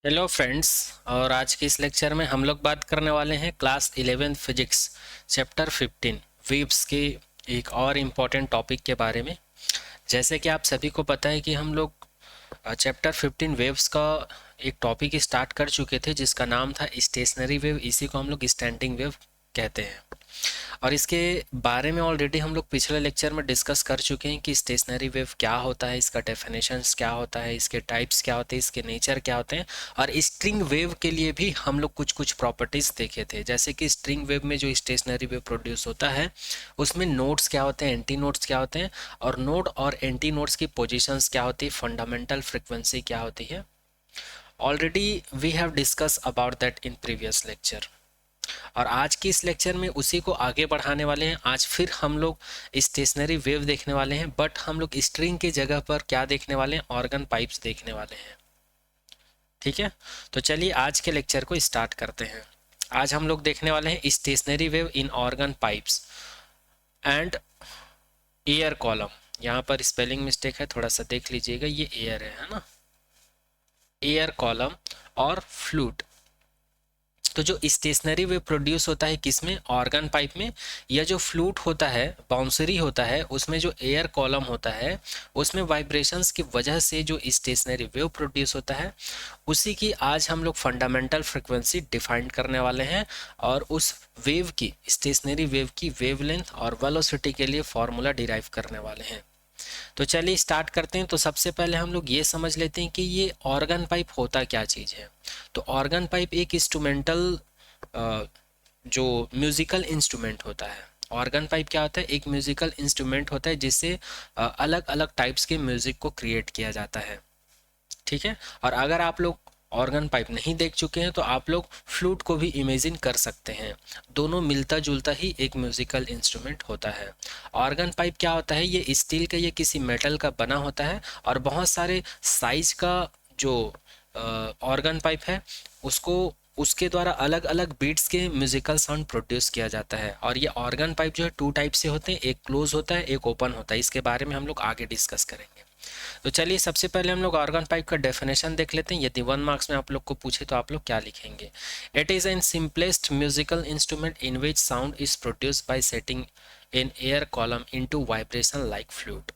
Hello friends. और आज के इस लेक्चर में हम लोग बात करने वाले हैं क्लास 11 फिजिक्स चैप्टर 15 वेव्स के एक और इम्पॉर्टेंट टॉपिक के बारे में। जैसे कि आप सभी को पता है कि हम लोग चैप्टर 15 वेव्स का एक टॉपिक स्टार्ट कर चुके थे जिसका नाम था स्टेशनरी वेव। इसी को हम लोग स्टैंडिंग वेव कहते हैं और इसके बारे में ऑलरेडी हम लोग पिछले लेक्चर में डिस्कस कर चुके हैं कि स्टेशनरी वेव क्या होता है, इसका डेफिनेशंस क्या होता है, इसके टाइप्स क्या होते हैं, इसके नेचर क्या होते हैं। और स्ट्रिंग वेव के लिए भी हम लोग कुछ कुछ प्रॉपर्टीज़ देखे थे, जैसे कि स्ट्रिंग वेव में जो स्टेशनरी वेव प्रोड्यूस होता है उसमें नोड्स क्या होते हैं, एंटी नोड्स क्या होते हैं, और नोड और एंटी नोड्स की पोजिशंस क्या होती है, फंडामेंटल फ्रिक्वेंसी क्या होती है। Already we have discuss about that in previous lecture और आज की इस लेक्चर में उसी को आगे बढ़ाने वाले हैं। आज फिर हम लोग स्टेशनरी वेव देखने वाले हैं, बट हम लोग स्ट्रिंग की जगह पर क्या देखने वाले हैं, ऑर्गन पाइप्स देखने वाले हैं। ठीक है, तो चलिए आज के लेक्चर को स्टार्ट करते हैं। आज हम लोग देखने वाले हैं stationary wave in organ pipes and air column. यहाँ पर स्पेलिंग मिस्टेक है, थोड़ा सा देख लीजिएगा, ये एयर है ना, एयर कॉलम और फ्लूट। तो जो स्टेशनरी वेव प्रोड्यूस होता है किसमें, ऑर्गन पाइप में। या जो फ्लूट होता है, बाउंसरी होता है, उसमें जो एयर कॉलम होता है उसमें वाइब्रेशंस की वजह से जो स्टेशनरी वेव प्रोड्यूस होता है उसी की आज हम लोग फंडामेंटल फ्रिक्वेंसी डिफाइन करने वाले हैं और उस वेव की, स्टेशनरी वेव की वेवलेंथ और वेलोसिटी के लिए फॉर्मूला डिराइव करने वाले हैं। तो चलिए स्टार्ट करते हैं। तो सबसे पहले हम लोग ये समझ लेते हैं कि ये ऑर्गन पाइप होता क्या चीज़ है। तो ऑर्गन पाइप एक इंस्ट्रूमेंटल जो म्यूजिकल इंस्ट्रूमेंट होता है। ऑर्गन पाइप क्या होता है, एक म्यूजिकल इंस्ट्रूमेंट होता है जिससे अलग अलग टाइप्स के म्यूजिक को क्रिएट किया जाता है। ठीक है, और अगर आप लोग ऑर्गन पाइप नहीं देख चुके हैं तो आप लोग फ्लूट को भी इमेजिन कर सकते हैं। दोनों मिलता जुलता ही एक म्यूजिकल इंस्ट्रूमेंट होता है। ऑर्गन पाइप क्या होता है, ये स्टील का या किसी मेटल का बना होता है और बहुत सारे साइज का जो ऑर्गन पाइप है उसको, उसके द्वारा अलग अलग बीट्स के म्यूजिकल साउंड प्रोड्यूस किया जाता है। और ये ऑर्गन पाइप जो है टू टाइप से होते हैं, एक क्लोज होता है, एक ओपन होता है। इसके बारे में हम लोग आगे डिस्कस करेंगे। तो चलिए सबसे पहले हम लोग ऑर्गन पाइप का डेफिनेशन देख लेते हैं। यदि 1 मार्क्स में आप लोग को पूछे तो आप लोग क्या लिखेंगे। It is an simplest musical instrument in which sound is produced by setting in air column into vibration like flute.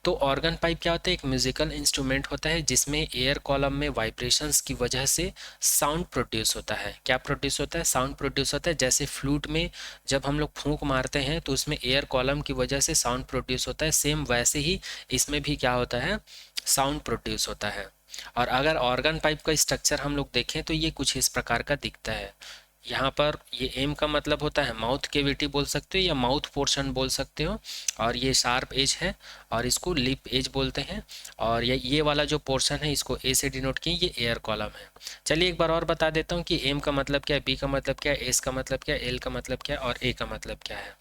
तो ऑर्गन पाइप क्या होता है, एक म्यूजिकल इंस्ट्रूमेंट होता है जिसमें एयर कॉलम में वाइब्रेशंस की वजह से साउंड प्रोड्यूस होता है। क्या प्रोड्यूस होता है, साउंड प्रोड्यूस होता है। जैसे फ्लूट में जब हम लोग फूंक मारते हैं तो उसमें एयर कॉलम की वजह से साउंड प्रोड्यूस होता है, सेम वैसे ही इसमें भी क्या होता है, साउंड प्रोड्यूस होता है। और अगर ऑर्गन पाइप का स्ट्रक्चर हम लोग देखें तो ये कुछ इस प्रकार का दिखता है। यहाँ पर ये एम का मतलब होता है माउथ केविटी बोल सकते हो या माउथ पोर्शन बोल सकते हो, और ये शार्प एज है और इसको लिप एज बोलते हैं। और ये वाला जो पोर्शन है इसको ए से डिनोट किए, ये एयर कॉलम है। चलिए एक बार और बता देता हूँ कि एम का मतलब क्या है, बी का मतलब क्या है, एस का मतलब क्या है, एल का मतलब क्या है और ए का मतलब क्या है।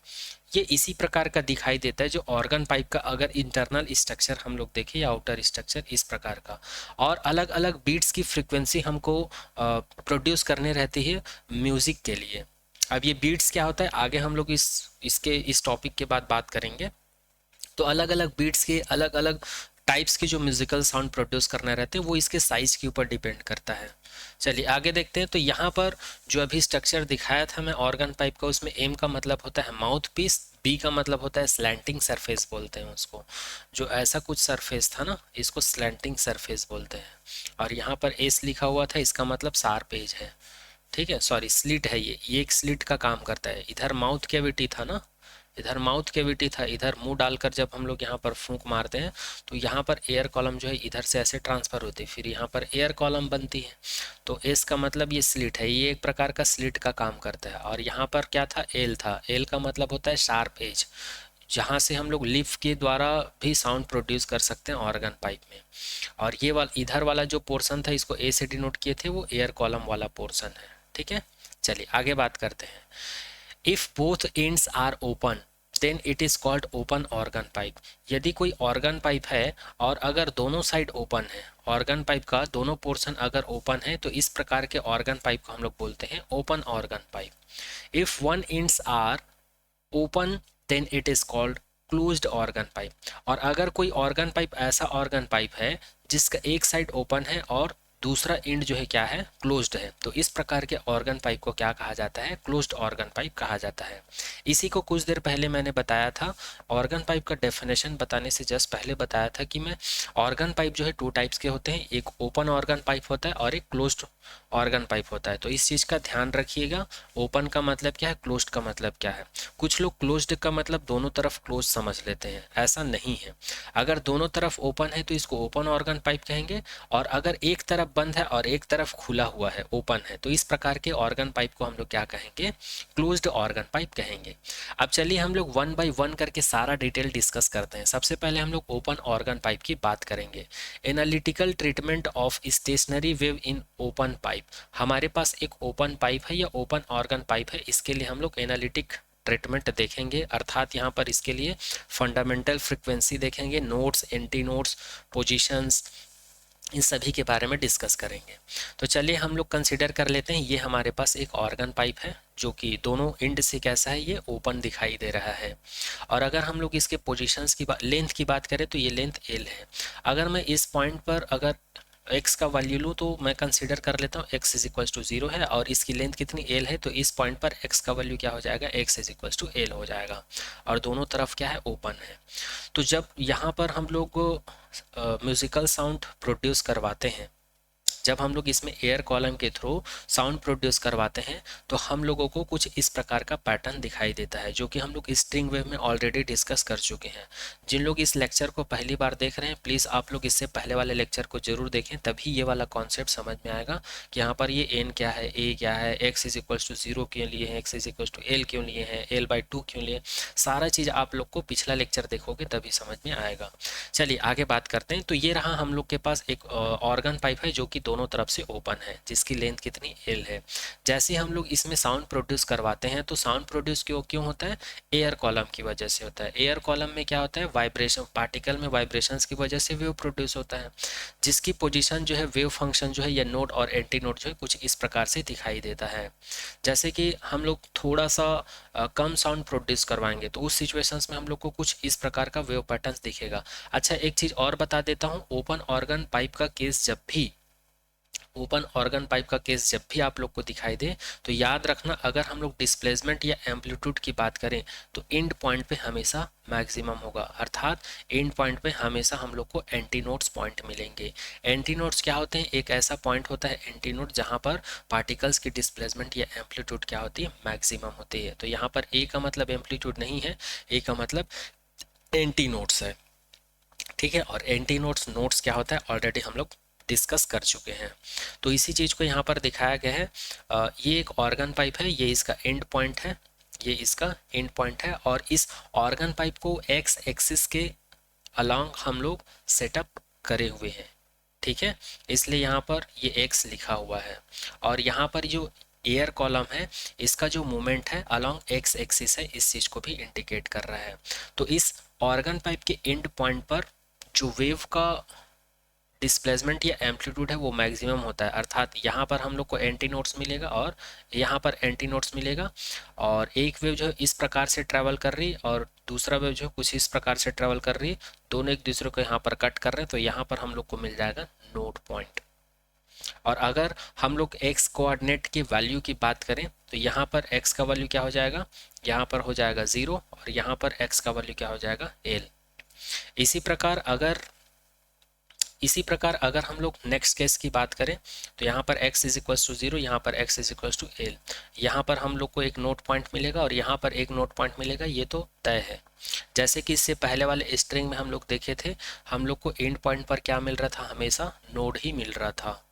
ये इसी प्रकार का दिखाई देता है जो ऑर्गन पाइप का अगर इंटरनल स्ट्रक्चर हम लोग देखें या आउटर स्ट्रक्चर इस प्रकार का। और अलग अलग बीट्स की फ्रिक्वेंसी हमको प्रोड्यूस करने रहती है म्यूजिक के लिए। अब ये बीट्स क्या होता है आगे हम लोग इस टॉपिक के बाद बात करेंगे। तो अलग अलग बीट्स के अलग अलग टाइप्स के जो म्यूजिकल साउंड प्रोड्यूस करना रहते हैं वो इसके साइज के ऊपर डिपेंड करता है। चलिए आगे देखते हैं। तो यहाँ पर जो अभी स्ट्रक्चर दिखाया था मैं ऑर्गन पाइप का, उसमें एम का मतलब होता है माउथ पीस, बी का मतलब होता है स्लैंटिंग सरफेस बोलते हैं उसको। जो ऐसा कुछ सरफेस था ना इसको स्लैंटिंग सरफेस बोलते हैं। और यहाँ पर एस लिखा हुआ था, इसका मतलब शार्प एज है। ठीक है, सॉरी स्लिट है, ये एक स्लिट का काम करता है। इधर माउथ कैविटी था ना, इधर माउथ कैविटी था, इधर मुंह डालकर जब हम लोग यहाँ पर फूंक मारते हैं तो यहाँ पर एयर कॉलम जो है इधर से ऐसे ट्रांसफर होती है, फिर यहाँ पर एयर कॉलम बनती है। तो एस का मतलब ये स्लिट है, ये एक प्रकार का स्लिट का काम करता है। और यहाँ पर क्या था, एल था, एल का मतलब होता है शार्प एज, जहाँ से हम लोग लिफ के द्वारा भी साउंड प्रोड्यूस कर सकते हैं ऑर्गन पाइप में। और ये वाला इधर वाला जो पोर्शन था इसको ए से डिनोट किए थे, वो एयर कॉलम वाला पोर्शन है। ठीक है, चलिए आगे बात करते हैं। If both ends are open then it is called open organ pipe. यदि कोई ऑर्गन पाइप है और अगर दोनों साइड ओपन है, ऑर्गन पाइप का दोनों पोर्शन अगर ओपन है तो इस प्रकार के ऑर्गन पाइप को हम लोग बोलते हैं open organ pipe. If one ends are open then it is called closed organ pipe. और अगर कोई ऑर्गन पाइप ऐसा ऑर्गन पाइप है जिसका एक साइड ओपन है और दूसरा एंड जो है क्या है, क्लोज्ड है। तो इस प्रकार के ऑर्गन पाइप को क्या कहा जाता है, क्लोज्ड ऑर्गन पाइप कहा जाता है। इसी को कुछ देर पहले मैंने बताया था, ऑर्गन पाइप का डेफिनेशन बताने से जस्ट पहले बताया था कि मैं ऑर्गन पाइप जो है टू टाइप्स के होते हैं, एक ओपन ऑर्गन पाइप होता है और एक क्लोज्ड ऑर्गन पाइप होता है। तो इस चीज़ का ध्यान रखिएगा, ओपन का मतलब क्या है, क्लोज्ड का मतलब क्या है। कुछ लोग क्लोज्ड का मतलब दोनों तरफ क्लोज समझ लेते हैं, ऐसा नहीं है। अगर दोनों तरफ ओपन है तो इसको ओपन ऑर्गन पाइप कहेंगे, और अगर एक तरफ बंद है और एक तरफ खुला हुआ है, ओपन है, तो इस प्रकार के ऑर्गन पाइप को हम लोग क्या कहेंगे, क्लोज्ड ऑर्गन पाइप कहेंगे। अब चलिए हम लोग वन बाय वन करके सारा डिटेल डिस्कस करते हैं। सबसे पहले हम लोग ओपन ऑर्गन पाइप की बात करेंगे। Analytical treatment of stationary wave in open pipe. हमारे पास एक ओपन पाइप है या ओपन ऑर्गन पाइप है, इसके लिए हम लोग एनालिटिक ट्रीटमेंट देखेंगे, अर्थात यहाँ पर इसके लिए फंडामेंटल फ्रीक्वेंसी देखेंगे, नोट्स, एंटी नोट्स, पोजीशंस, इन सभी के बारे में डिस्कस करेंगे। तो चलिए हम लोग कंसिडर कर लेते हैं, ये हमारे पास एक ऑर्गन पाइप है जो कि दोनों एंड से कैसा है, ये ओपन दिखाई दे रहा है। और अगर हम लोग इसके पोजीशंस की लेंथ की बात करें तो ये लेंथ एल है। अगर मैं इस पॉइंट पर अगर x का वैल्यू लूँ तो मैं कंसिडर कर लेता हूँ x इज इक्वल्स टू 0 है और इसकी लेंथ कितनी l है, तो इस पॉइंट पर x का वैल्यू क्या हो जाएगा, x is equals to l हो जाएगा, और दोनों तरफ क्या है, ओपन है। तो जब यहाँ पर हम लोग म्यूजिकल साउंड प्रोड्यूस करवाते हैं, जब हम लोग इसमें एयर कॉलम के थ्रू साउंड प्रोड्यूस करवाते हैं, तो हम लोगों को कुछ इस प्रकार का पैटर्न दिखाई देता है, जो कि हम लोग स्ट्रिंग वेव में ऑलरेडी डिस्कस कर चुके हैं। जिन लोग इस लेक्चर को पहली बार देख रहे हैं, प्लीज़ आप लोग इससे पहले वाले लेक्चर को जरूर देखें, तभी ये वाला कॉन्सेप्ट समझ में आएगा कि यहाँ पर ये एन क्या है, ए क्या है, एक्स इज इक्वल्स टू 0 क्यों लिए हैं, x is equals to l क्यों लिए हैं, एल बाई 2 क्यों लिए, सारा चीज़ आप लोग को पिछला लेक्चर देखोगे तभी समझ में आएगा। चलिए आगे बात करते हैं। तो ये रहा हम लोग के पास एक ऑर्गन पाइप है जो कि दोनों तरफ से ओपन है, जिसकी लेंथ कितनी एल है। जैसे हम लोग इसमें साउंड प्रोड्यूस करवाते हैं, तो साउंड प्रोड्यूस क्यों क्यों होता है, एयर कॉलम की वजह से होता है। एयर कॉलम में क्या होता है, वाइब्रेशन, पार्टिकल में वाइब्रेशंस की वजह से वेव प्रोड्यूस होता है, जिसकी पोजीशन जो है, वेव फंक्शन जो है, या नोड और एंटी नोड जो है, कुछ इस प्रकार से दिखाई देता है। जैसे कि हम लोग थोड़ा सा कम साउंड प्रोड्यूस करवाएंगे तो उस सिचुएशंस में हम लोग को कुछ इस प्रकार का वेव पैटर्न दिखेगा। अच्छा, एक चीज़ और बता देता हूँ, ओपन ऑर्गन पाइप का केस जब भी, ओपन ऑर्गन पाइप का केस जब भी आप लोग को दिखाई दे, तो याद रखना, अगर हम लोग डिस्प्लेसमेंट या एम्पलीट्यूड की बात करें तो एंड पॉइंट पे हमेशा मैक्सिमम होगा, अर्थात एंड पॉइंट पे हमेशा हम लोग को एंटी नोड्स पॉइंट मिलेंगे। एंटी नोड्स क्या होते हैं, एक ऐसा पॉइंट होता है एंटी नोड जहाँ पर पार्टिकल्स की डिस्प्लेसमेंट या एम्पलीट्यूड क्या होती है, मैक्सिमम होती है। तो यहाँ पर ए का मतलब एम्पलीट्यूड नहीं है, ए का मतलब एंटी नोड्स है, ठीक है। और एंटी नोड्स, नोड्स क्या होता है, ऑलरेडी हम लोग डिस्कस कर चुके हैं। तो इसी चीज़ को यहाँ पर दिखाया गया है। ये एक ऑर्गन पाइप है, ये इसका एंड पॉइंट है, ये इसका एंड पॉइंट है, और इस ऑर्गन पाइप को एक्स एक्सिस के अलोंग हम लोग सेटअप करे हुए हैं, ठीक है। इसलिए यहाँ पर ये एक्स लिखा हुआ है, और यहाँ पर जो एयर कॉलम है, इसका जो मूवमेंट है अलोंग एक्स एक्सिस है, इस चीज़ को भी इंडिकेट कर रहा है। तो इस ऑर्गन पाइप के एंड पॉइंट पर जो वेव का डिस्प्लेसमेंट या एम्पलीट्यूड है वो मैक्सिमम होता है, अर्थात यहाँ पर हम लोग को एंटी नोड्स मिलेगा और यहाँ पर एंटी नोड्स मिलेगा, और एक वेव जो है इस प्रकार से ट्रैवल कर रही है और दूसरा वेव जो है कुछ इस प्रकार से ट्रैवल कर रही है, दोनों एक दूसरे को यहाँ पर कट कर रहे हैं, तो यहाँ पर हम लोग को मिल जाएगा नोड पॉइंट। और अगर हम लोग एक्स कोऑर्डिनेट की वैल्यू की बात करें तो यहाँ पर एक्स का वैल्यू क्या हो जाएगा, यहाँ पर हो जाएगा 0, और यहाँ पर एक्स का वैल्यू क्या हो जाएगा, एल। इसी प्रकार अगर हम लोग नेक्स्ट केस की बात करें तो यहाँ पर x इज इक्वल्स टू 0, यहाँ पर x is equals to l, यहाँ पर हम लोग को एक नोट पॉइंट मिलेगा और यहाँ पर एक नोट पॉइंट मिलेगा, ये तो तय है। जैसे कि इससे पहले वाले स्ट्रिंग में हम लोग देखे थे, हम लोग को एंड पॉइंट पर क्या मिल रहा था, हमेशा नोड ही मिल रहा था,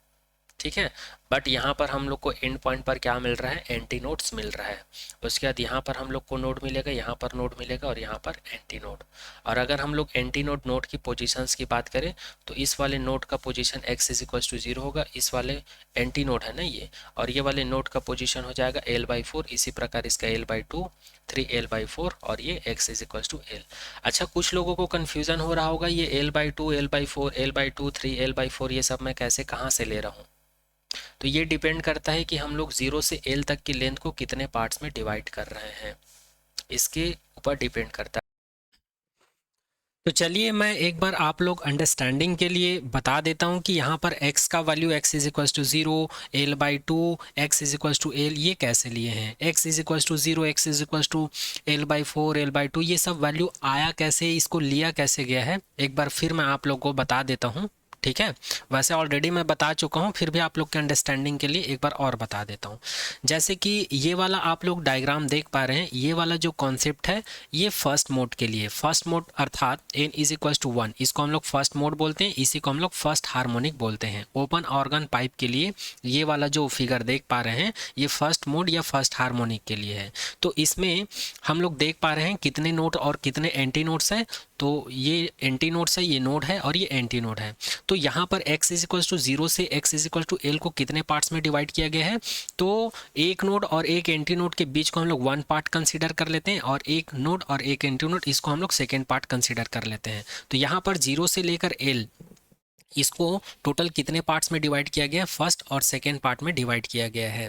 ठीक है। बट यहाँ पर हम लोग को एंड पॉइंट पर क्या मिल रहा है, एंटी नोड्स मिल रहा है। उसके बाद यहाँ पर हम लोग को नोड मिलेगा, यहाँ पर नोड मिलेगा और यहाँ पर एंटी नोड। और अगर हम लोग एंटी नोड नोड की पोजीशंस की बात करें तो इस वाले नोड का position x is equals to 0 होगा, इस वाले एंटी नोड है ना ये, और ये वाले नोड का पोजीशन हो जाएगा l/4, इसी प्रकार इसका l/2, 3l/4, और ये x is equals to l। अच्छा, कुछ लोगों को कन्फ्यूजन हो रहा होगा, ये l/2, l/4, l/2, 3l/4 ये सब मैं कैसे कहाँ से ले रहा हूँ। तो ये डिपेंड करता है कि हम लोग 0 से l तक की लेंथ को कितने पार्ट्स में डिवाइड कर रहे हैं, इसके ऊपर डिपेंड करता है। तो चलिए मैं एक बार आप लोग अंडरस्टैंडिंग के लिए बता देता हूँ कि यहाँ पर x का value x is equals to 0, l/2, x is equals to l, ये कैसे लिए हैं, x is equals to 0, x is equals to l/4, l/2, ये सब वैल्यू आया कैसे, इसको लिया कैसे गया है, एक बार फिर मैं आप लोग को बता देता हूँ। ठीक है, वैसे ऑलरेडी मैं बता चुका हूँ, फिर भी आप लोग के अंडरस्टैंडिंग के लिए एक बार और बता देता हूँ। जैसे कि ये वाला आप लोग डायग्राम देख पा रहे हैं, ये वाला जो कॉन्सेप्ट है ये फर्स्ट मोड के लिए, फर्स्ट मोड अर्थात n इज इक्वल्स टू 1, इसको हम लोग फर्स्ट मोड बोलते हैं, इसी को हम लोग फर्स्ट हार्मोनिक बोलते हैं। ओपन ऑर्गन पाइप के लिए ये वाला जो फिगर देख पा रहे हैं ये फर्स्ट मोड या फर्स्ट हार्मोनिक के लिए है। तो इसमें हम लोग देख पा रहे हैं कितने नोट और कितने एंटी नोट्स हैं, तो ये एंटी नोट्स है, ये नोड है और ये एंटी नोड है। तो यहाँ पर x इज इक्वल्स टू 0 से x is equals to l को कितने पार्ट्स में डिवाइड किया गया है, तो एक नोड और एक एंटी नोड के बीच को हम लोग वन पार्ट कंसीडर कर लेते हैं और एक नोड और एक एंटी नोड इसको हम लोग सेकेंड पार्ट कंसीडर कर लेते हैं। तो यहाँ पर 0 से लेकर l इसको टोटल कितने पार्ट्स में डिवाइड किया गया है, फर्स्ट और सेकेंड पार्ट में डिवाइड किया गया है।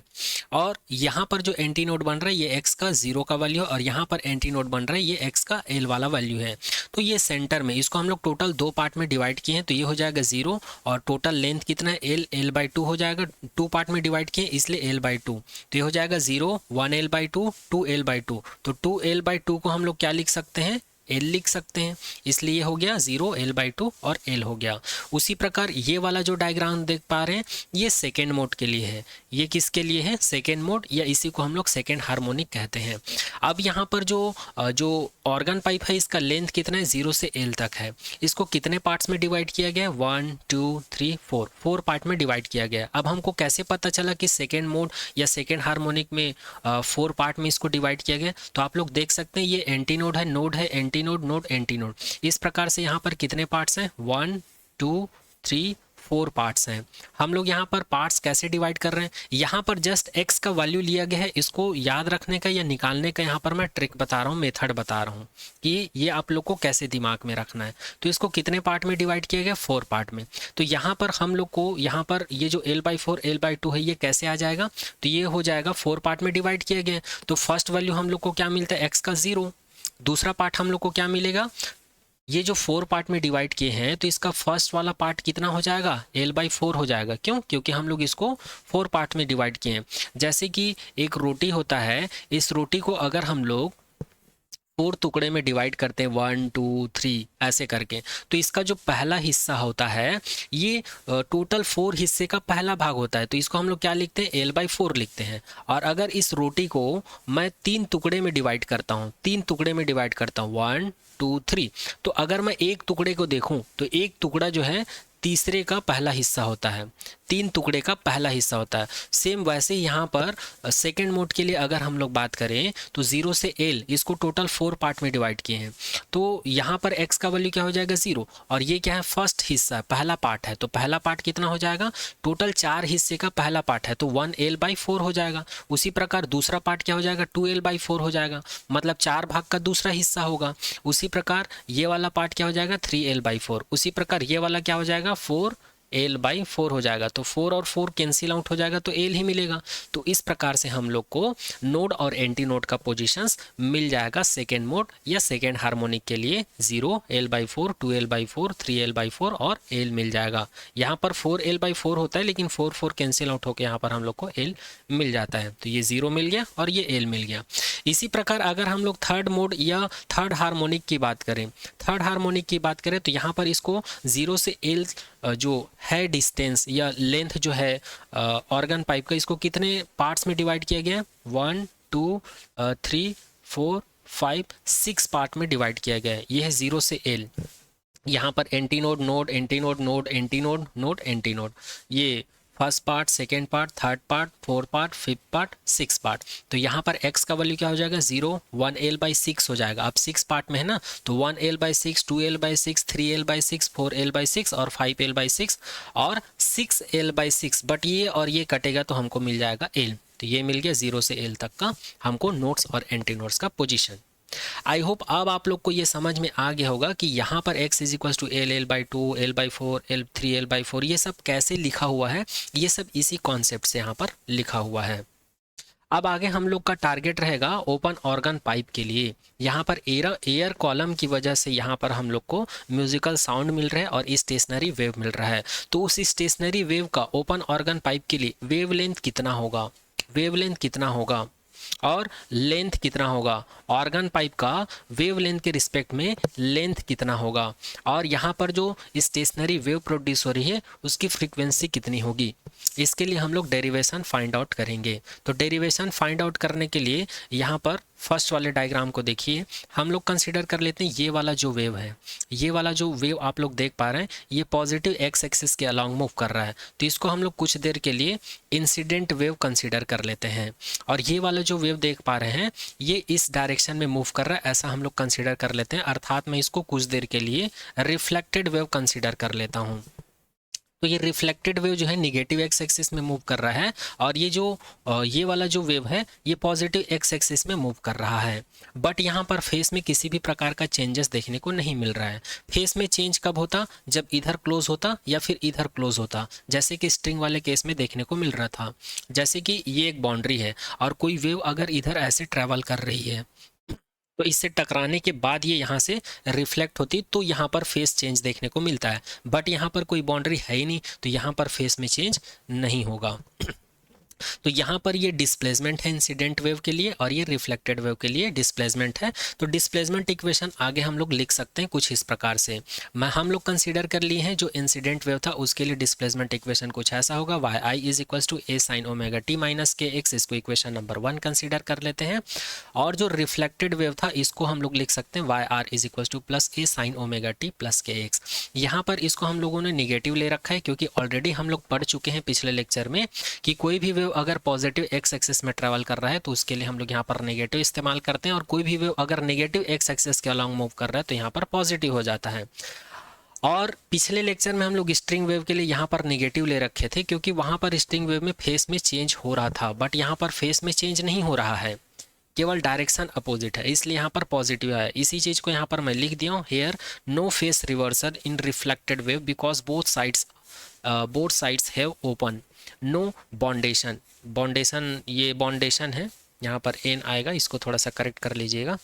और यहाँ पर जो एंटी नोड बन रहा है ये x का 0 का वैल्यू है और यहाँ पर एंटी नोड बन रहा है ये x का l वाला वैल्यू है। तो ये सेंटर में इसको हम लोग टोटल दो पार्ट में डिवाइड किए हैं, तो ये हो जाएगा 0 और टोटल लेंथ कितना है l/2 हो जाएगा, टू पार्ट में डिवाइड किए इसलिए l/2, तो ये हो जाएगा 0, 1l/2, 2l/2, तो 2l/2 को हम लोग क्या लिख सकते हैं, l लिख सकते हैं, इसलिए हो गया 0, l/2 और l हो गया। उसी प्रकार ये वाला जो डायग्राम देख पा रहे हैं ये सेकेंड मोड के लिए है, ये किसके लिए है, सेकेंड मोड, या इसी को हम लोग सेकेंड हार्मोनिक कहते हैं। अब यहाँ पर जो ऑर्गन पाइप है इसका लेंथ कितना है, 0 से l तक है। इसको कितने पार्ट्स में डिवाइड किया गया है, 1 2 3 4 पार्ट में डिवाइड किया गया। अब हमको कैसे पता चला कि सेकेंड मोड या सेकेंड हार्मोनिक में 4 पार्ट में इसको डिवाइड किया गया, तो आप लोग देख सकते हैं ये एंटी नोड है, नोड है, anti node, node, anti node, इस प्रकार से यहाँ पर कितने पार्ट्स हैं, 1 2 3 4 पार्ट्स हैं। हम लोग यहाँ पर पार्ट्स कैसे डिवाइड कर रहे हैं, यहाँ पर जस्ट x का वैल्यू लिया गया है, इसको याद रखने का या निकालने का यहाँ पर मैं ट्रिक बता रहा हूँ, मेथड बता रहा हूँ कि ये आप लोग को कैसे दिमाग में रखना है। तो इसको कितने पार्ट में डिवाइड किया गया, 4 पार्ट में। तो यहाँ पर हम लोग को यहाँ पर ये जो l/4 l/2 है ये कैसे आ जाएगा, तो ये हो जाएगा 4 पार्ट में डिवाइड किया गया। तो फर्स्ट वैल्यू हम लोग को क्या मिलता है, x का 0, दूसरा पार्ट हम लोग को क्या मिलेगा, ये जो 4 पार्ट में डिवाइड किए हैं तो इसका फर्स्ट वाला पार्ट कितना हो जाएगा, l/4 हो जाएगा। क्यों, क्योंकि हम लोग इसको 4 पार्ट में डिवाइड किए हैं। जैसे कि एक रोटी होता है, इस रोटी को अगर हम लोग 4 टुकड़े में डिवाइड करते हैं, 1 2 3 ऐसे करके, तो इसका जो पहला हिस्सा होता है ये टोटल 4 हिस्से का पहला भाग होता है, तो इसको हम लोग क्या लिखते हैं, l/4 लिखते हैं। और अगर इस रोटी को मैं 3 टुकड़े में डिवाइड करता हूँ, 3 टुकड़े में डिवाइड करता हूँ, 1 2 3, तो अगर मैं एक टुकड़े को देखूं तो एक टुकड़ा जो है तीसरे का पहला हिस्सा होता है, 3 टुकड़े का पहला हिस्सा होता है। सेम वैसे ही यहाँ पर सेकेंड मोड के लिए अगर हम लोग बात करें तो 0 से l इसको टोटल 4 पार्ट में डिवाइड किए हैं, तो यहाँ पर x का वैल्यू क्या हो जाएगा, 0, और ये क्या है, फर्स्ट हिस्सा, पहला पार्ट है, तो पहला पार्ट कितना हो जाएगा, टोटल 4 हिस्से का पहला पार्ट है, तो 1l/4 हो जाएगा। उसी प्रकार दूसरा पार्ट क्या हो जाएगा, 2l/4 हो जाएगा, मतलब 4 भाग का दूसरा हिस्सा होगा। उसी प्रकार ये वाला पार्ट क्या हो जाएगा, 3l/4, उसी प्रकार ये वाला क्या हो जाएगा, 4l/4 हो जाएगा। तो 4 और 4 कैंसिल आउट हो जाएगा तो l ही मिलेगा। तो इस प्रकार से हम लोग को नोड और एंटी नोड का पोजीशंस मिल जाएगा सेकेंड मोड या सेकेंड हार्मोनिक के लिए, 0 l/4 2l/4 3l/4 और l मिल जाएगा। यहाँ पर 4l/4 होता है लेकिन 4 4 कैंसिल आउट होकर यहाँ पर हम लोग को l मिल जाता है, तो ये 0 मिल गया और ये l मिल गया। इसी प्रकार अगर हम लोग थर्ड मोड या थर्ड हार्मोनिक की बात करें, थर्ड हार्मोनिक की बात करें तो यहाँ पर इसको 0 से l जो है डिस्टेंस या लेंथ जो है ऑर्गन पाइप का, इसको कितने पार्ट्स में डिवाइड किया गया है, 1 2 3 4 5 6 पार्ट में डिवाइड किया गया है। ये है 0 से l। यहाँ पर anti node, node, anti node, node, anti node, node, antinode, ये first part, second part, third part, 4 part, 5th part, 6 part. तो यहाँ पर x का वैल्यू क्या हो जाएगा, 0, 1l/6 हो जाएगा। अब 6 पार्ट में है ना, तो 1l/6 2l/6 3l/6 4l/6 और 5l/6 और 6l/6, बट ये और ये कटेगा तो हमको मिल जाएगा l। तो ये मिल गया 0 से l तक का हमको नोड्स और एंटी नोड्स का पोजीशन। आई होप अब आप लोग को ये समझ में आ गया होगा कि यहाँ पर x is equals to l/2 l/4 l3 l/4 ये सब कैसे लिखा हुआ है, ये सब इसी कॉन्सेप्ट से यहाँ पर लिखा हुआ है। अब आगे हम लोग का टारगेट रहेगा ओपन ऑर्गन पाइप के लिए। यहाँ पर एयर कॉलम की वजह से यहाँ पर हम लोग को म्यूजिकल साउंड मिल रहा है और स्टेशनरी वेव मिल रहा है। तो उस स्टेशनरी वेव का ओपन ऑर्गन पाइप के लिए वेव लेंथ कितना होगा, वेव लेंथ कितना होगा और लेंथ कितना होगा, ऑर्गन पाइप का वेव लेंथ के रिस्पेक्ट में लेंथ कितना होगा, और यहाँ पर जो स्टेशनरी वेव प्रोड्यूस हो रही है उसकी फ्रीक्वेंसी कितनी होगी। इसके लिए हम लोग डेरिवेशन फाइंड आउट करेंगे। तो डेरिवेशन फाइंड आउट करने के लिए यहाँ पर फर्स्ट वाले डायग्राम को देखिए, हम लोग कंसीडर कर लेते हैं ये वाला जो वेव है, ये वाला जो वेव आप लोग देख पा रहे हैं ये पॉजिटिव एक्स एक्सिस के अलॉन्ग मूव कर रहा है। तो इसको हम लोग कुछ देर के लिए इंसिडेंट वेव कंसीडर कर लेते हैं। और ये वाला जो वेव देख पा रहे हैं ये इस डायरेक्शन में मूव कर रहा है, ऐसा हम लोग कंसीडर कर लेते हैं। अर्थात मैं इसको कुछ देर के लिए रिफ्लेक्टेड वेव कंसीडर कर लेता हूँ। तो ये रिफ्लेक्टेड वेव जो है निगेटिव एक्स एक्सिस में मूव कर रहा है और ये जो ये वाला जो वेव है ये पॉजिटिव एक्स एक्सिस में मूव कर रहा है। बट यहाँ पर फेस में किसी भी प्रकार का चेंजेस देखने को नहीं मिल रहा है। फेस में चेंज कब होता, जब इधर क्लोज होता या फिर इधर क्लोज होता, जैसे कि स्ट्रिंग वाले केस में देखने को मिल रहा था। जैसे कि ये एक बाउंड्री है और कोई वेव अगर इधर ऐसे ट्रैवल कर रही है तो इससे टकराने के बाद ये यहाँ से रिफ्लेक्ट होती तो यहाँ पर फेस चेंज देखने को मिलता है। बट यहाँ पर कोई बाउंड्री है ही नहीं तो यहाँ पर फेस में चेंज नहीं होगा। तो यहाँ पर ये डिस्प्लेसमेंट है इंसिडेंट वेव के लिए और ये रिफ्लेक्टेड वेव के लिए डिस्प्लेसमेंट है। तो डिस्प्लेसमेंट इक्वेशन आगे हम लोग लिख सकते हैं कुछ इस प्रकार से। हम लोग कंसीडर कर लिए हैं जो इंसिडेंट वेव था उसके लिए डिस्प्लेसमेंट इक्वेशन कुछ ऐसा होगा, y i is equals to A sine omega T minus के एक्स, इसको इक्वेशन नंबर 1 कंसीडर कर लेते हैं। और जो रिफ्लेक्टेड वेव था इसको हम लोग लिख सकते हैं y r is equals to plus a sine omega T plus के एक्स। यहाँ पर इसको हम लोगों ने निगेटिव ले रखा है क्योंकि ऑलरेडी हम लोग पढ़ चुके हैं पिछले लेक्चर में कि कोई भी वेव अगर पॉजिटिव एक्स एक्सिस में ट्रैवल कर रहा है तो उसके लिए हम लोग यहाँ पर नेगेटिव इस्तेमाल करते हैं, और कोई भी वेव अगर नेगेटिव एक्स एक्सिस के अलॉन्ग मूव कर रहा है तो यहाँ पर पॉजिटिव हो जाता है। और पिछले लेक्चर में हम लोग स्ट्रिंग वेव के लिए यहाँ पर नेगेटिव ले रखे थे क्योंकि वहाँ पर स्ट्रिंग वेव में फेस में चेंज हो रहा था, बट यहाँ पर फेस में चेंज नहीं हो रहा है, केवल डायरेक्शन अपोजिट है, इसलिए यहाँ पर पॉजिटिव है। इसी चीज़ को यहाँ पर मैं लिख दिया हूँ, here no phase reversal in reflected wave because both sides have open no boundation. Boundation ये बॉन्डेशन है, यहाँ पर एन आएगा, इसको थोड़ा सा करेक्ट कर लीजिएगा।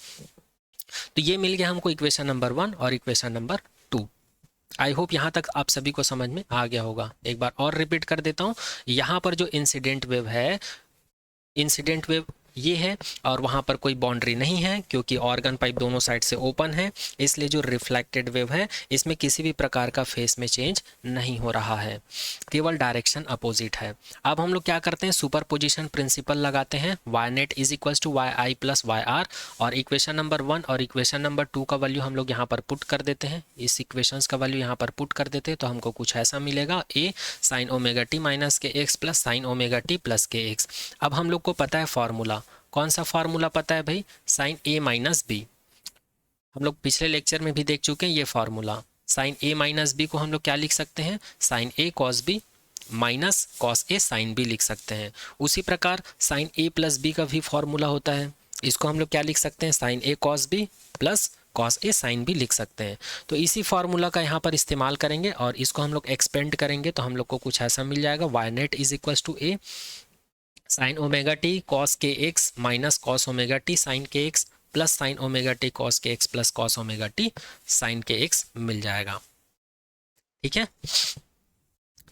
तो ये मिल गया हमको इक्वेशन नंबर 1 और इक्वेशन नंबर 2। आई होप यहाँ तक आप सभी को समझ में आ गया होगा। एक बार और रिपीट कर देता हूँ, यहाँ पर जो इंसिडेंट वेव है, इंसिडेंट वेव ये है और वहाँ पर कोई बाउंड्री नहीं है क्योंकि ऑर्गन पाइप दोनों साइड से ओपन है, इसलिए जो रिफ्लेक्टेड वेव है इसमें किसी भी प्रकार का फेस में चेंज नहीं हो रहा है, केवल डायरेक्शन अपोजिट है। अब हम लोग क्या करते हैं, सुपर पोजिशन प्रिंसिपल लगाते हैं, y net is equals to y i plus y r, और इक्वेशन नंबर 1 और इक्वेशन नंबर 2 का वैल्यू हम लोग यहाँ पर पुट कर देते हैं। इस इक्वेशंस का वैल्यू यहाँ पर पुट कर देते हैं तो हमको कुछ ऐसा मिलेगा, ए साइन ओमेगा टी माइनस के X plus sine omega T plus के एक्स। अब हम लोग को पता है फॉर्मूला, कौन सा फार्मूला पता है भाई, साइन ए माइनस बी। हम लोग पिछले लेक्चर में भी देख चुके हैं ये formula. Sign A minus B को हम लोग क्या लिख सकते हैं, sign A cos B minus cos A sine B लिख सकते हैं। उसी प्रकार साइन ए प्लस बी का भी फार्मूला होता है, इसको हम लोग क्या लिख सकते हैं, sign A cos B plus cos A sine B लिख सकते हैं। तो इसी फार्मूला का यहाँ पर इस्तेमाल करेंगे और इसको हम लोग एक्सपेंड करेंगे तो हम लोग को कुछ ऐसा मिल जाएगा, Y net is equals to A sine omega T cos के X minus cos omega T sine K X plus sine omega T cos के X plus cos omega T sine K x मिल जाएगा। ठीक है,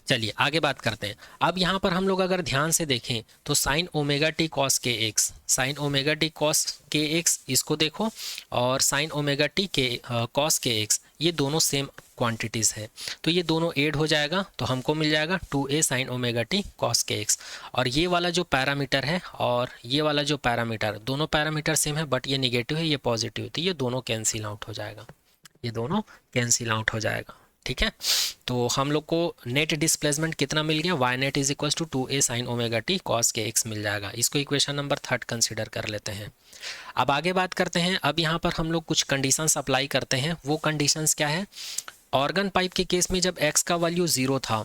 चलिए आगे बात करते हैं। अब यहाँ पर हम लोग अगर ध्यान से देखें तो साइन ओमेगा टी कॉस के x, sign omega T cos के एक्स इसको देखो, और साइन ओमेगा टी के कॉस के एक्स, ये दोनों सेम क्वांटिटीज़ है तो ये दोनों ऐड हो जाएगा तो हमको मिल जाएगा 2a sine omega T cos के एक्स। और ये वाला जो पैरामीटर है और ये वाला जो पैरामीटर, दोनों पैरामीटर सेम है बट ये निगेटिव है ये पॉजिटिव है, तो ये दोनों कैंसिल आउट हो जाएगा, ये दोनों कैंसिल आउट हो जाएगा। ठीक है, तो हम लोग को नेट डिस्प्लेसमेंट कितना मिल गया, y net is equals to 2a sine omega T cos के एक्स मिल जाएगा। इसको इक्वेशन नंबर 3 कंसीडर कर लेते हैं। अब आगे बात करते हैं, अब यहाँ पर हम लोग कुछ कंडीशंस अप्लाई करते हैं। वो कंडीशंस क्या है, ऑर्गन पाइप के केस में जब x का वैल्यू 0 था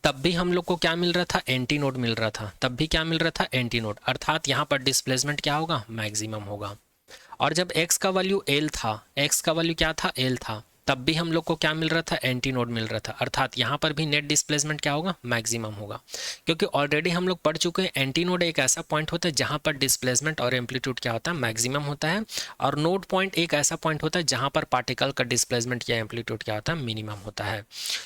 तब भी हम लोग को क्या मिल रहा था, एंटी नोड मिल रहा था, तब भी क्या मिल रहा था, एंटी नोड, अर्थात यहाँ पर डिस्प्लेसमेंट क्या होगा, मैक्सिमम होगा। और जब x का वैल्यू l था, x का वैल्यू क्या था, l था, तब भी हम लोग को क्या मिल रहा था, एंटी नोड मिल रहा था, अर्थात यहाँ पर भी नेट डिस्प्लेसमेंट क्या होगा, मैक्सिमम होगा, क्योंकि ऑलरेडी हम लोग पढ़ चुके हैं एंटी नोड एक ऐसा पॉइंट होता है जहाँ पर डिस्प्लेसमेंट और एम्पलीट्यूड क्या होता है, मैक्सिमम होता है, और नोड पॉइंट एक ऐसा पॉइंट होता है जहाँ पर पार्टिकल का डिस्प्लेसमेंट या एम्पलीट्यूड क्या होता है, मिनिमम होता है।